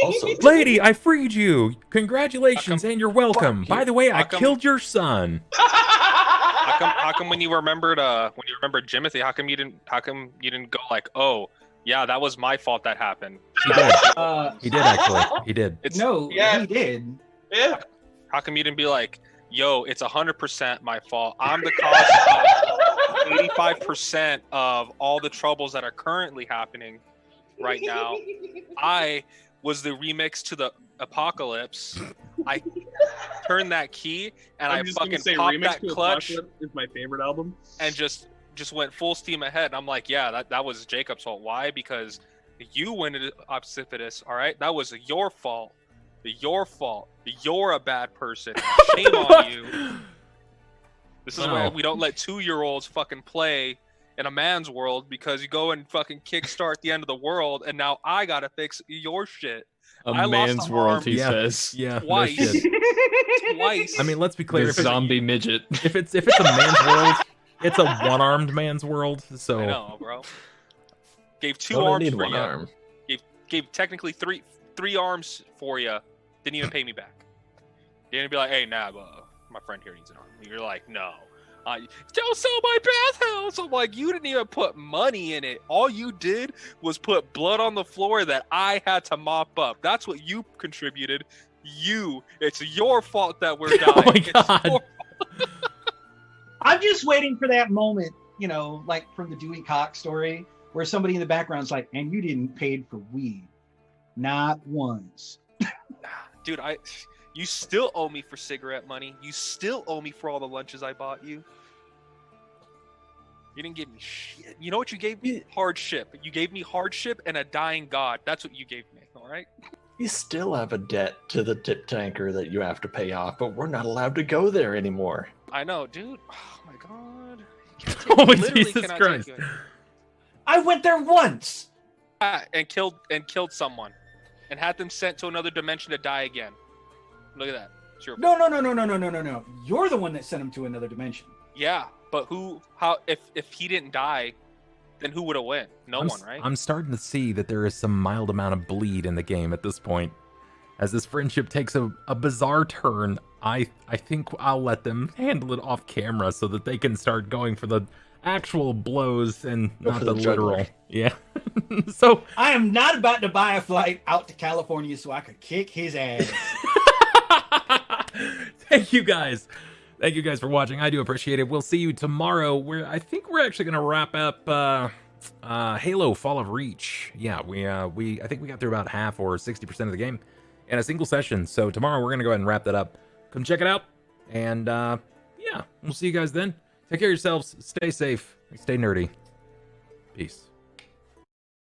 Also, Lady, I freed you. Congratulations, and you're welcome. Fuck you. By the way, I How come- killed your son. How come when you remembered Jimothy, how come you didn't go like, oh yeah, that was my fault that happened? He did. Uh, He did actually. He did. It's no, Yeah. he did. Yeah. How come you didn't be like, yo, it's 100% my fault. I'm the cause of 85% of all the troubles that are currently happening right now. I was the remix to the Apocalypse. I turned that key and I'm I just gonna fucking say popped Remix that to clutch Apocalypse is my favorite album. and just went full steam ahead. I'm like, yeah, that was Jacob's fault. Why? Because you went into Obsidious, all right? That was your fault. Your fault. You're a bad person. Shame on you. This is Wow. where we don't let 2-year-olds fucking play in a man's world because you go and fucking kickstart the end of the world and now I gotta fix your shit. A I lost man's an world, arm. he Yeah. says. Yeah, no Twice. shit. Twice. I mean, let's be clear. The If it's, zombie midget. if it's a man's world, it's a one-armed man's world. So I know, bro. Gave two Don't arms need for one you. arm. Gave technically three arms for you. Didn't even pay me back. Didn't be like, hey, Nab, my friend here needs an arm. You're like, no. Don't sell my bathhouse. I'm like, you didn't even put money in it. All you did was put blood on the floor that I had to mop up. That's what you contributed. It's your fault that we're dying. Oh my It's God. your- I'm just waiting for that moment, you know, like from the Dewey Cox story, where somebody in the background's like, and you didn't pay for weed. Not once. Dude, you still owe me for cigarette money. You still owe me for all the lunches I bought you. You didn't give me shit. You know what you gave me? Hardship. You gave me hardship and a dying god. That's what you gave me, all right? You still have a debt to the tip tanker that you have to pay off, but we're not allowed to go there anymore. I know, dude. Oh my god. Oh, Literally Jesus cannot Christ. take you. I went there once. And killed someone and had them sent to another dimension to die again. Look at that. It's your No. You're the one that sent him to another dimension. Yeah, but if he didn't die, then who would have won? No one, right? I'm starting to see that there is some mild amount of bleed in the game at this point. As this friendship takes a bizarre turn, I think I'll let them handle it off camera so that they can start going for the actual blows and Go not for the the jugular. literal. Yeah. So I am not about to buy a flight out to California so I could kick his ass. thank you guys for watching. I do appreciate it. We'll see you tomorrow, where I think we're actually gonna wrap up Halo Fall of Reach. Yeah, I think we got through about half or 60% of the game in a single session. So tomorrow we're gonna go ahead and wrap that up. Come check it out, and yeah, we'll see you guys then. Take care of yourselves, stay safe, stay nerdy. Peace.